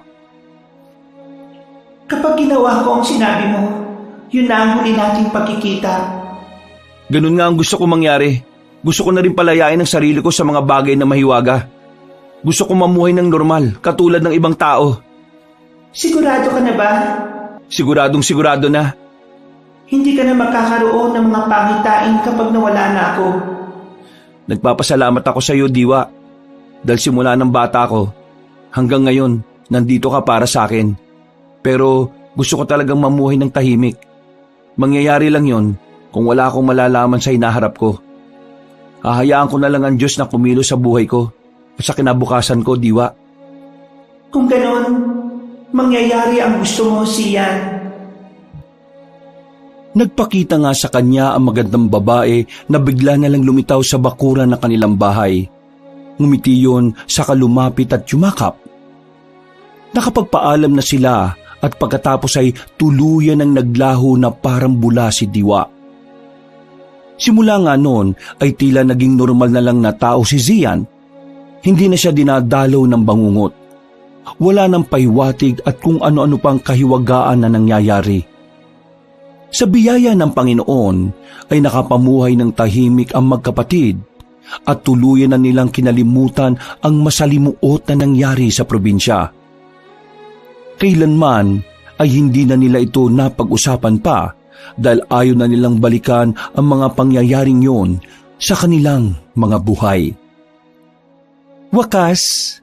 Kapag ginawa ko ang sinabi mo, yun na ang huli nating pagkikita. Ganun nga ang gusto ko mangyari. Gusto ko na rin palayain ang sarili ko sa mga bagay na mahiwaga. Gusto ko mamuhay ng normal, katulad ng ibang tao. Sigurado ka na ba? Siguradong sigurado na. Hindi ka na magkakaroon ng mga pangitain kapag nawala na ako. Nagpapasalamat ako sa iyo, Diwa. Dahil simula ng bata ko, hanggang ngayon, nandito ka para sa akin. Pero gusto ko talagang mamuhay ng tahimik. Mangyayari lang yon kung wala akong malalaman sa hinaharap ko. Hahayaan ko na lang ang Diyos na kumilos sa buhay ko at sa kinabukasan ko, Diwa. Kung ganon, mangyayari ang gusto mo, Sian. Nagpakita nga sa kanya ang magandang babae na bigla na lang lumitaw sa bakuran ng kanilang bahay. Ngumiti yun saka lumapit at yumakap. Nakapagpaalam na sila at pagkatapos ay tuluyan ng naglaho na parang bula si Diwa. Simula nga noon ay tila naging normal na lang na tao si Zian. Hindi na siya dinadalaw ng bangungot. Wala nang pahiwatig at kung ano-ano pang kahiwagaan na nangyayari. Sa biyaya ng Panginoon ay nakapamuhay ng tahimik ang magkapatid at tuluyan na nilang kinalimutan ang masalimuot na nangyari sa probinsya. Kailanman ay hindi na nila ito napag-usapan pa dahil ayaw na nilang balikan ang mga pangyayaring yon sa kanilang mga buhay. Wakas,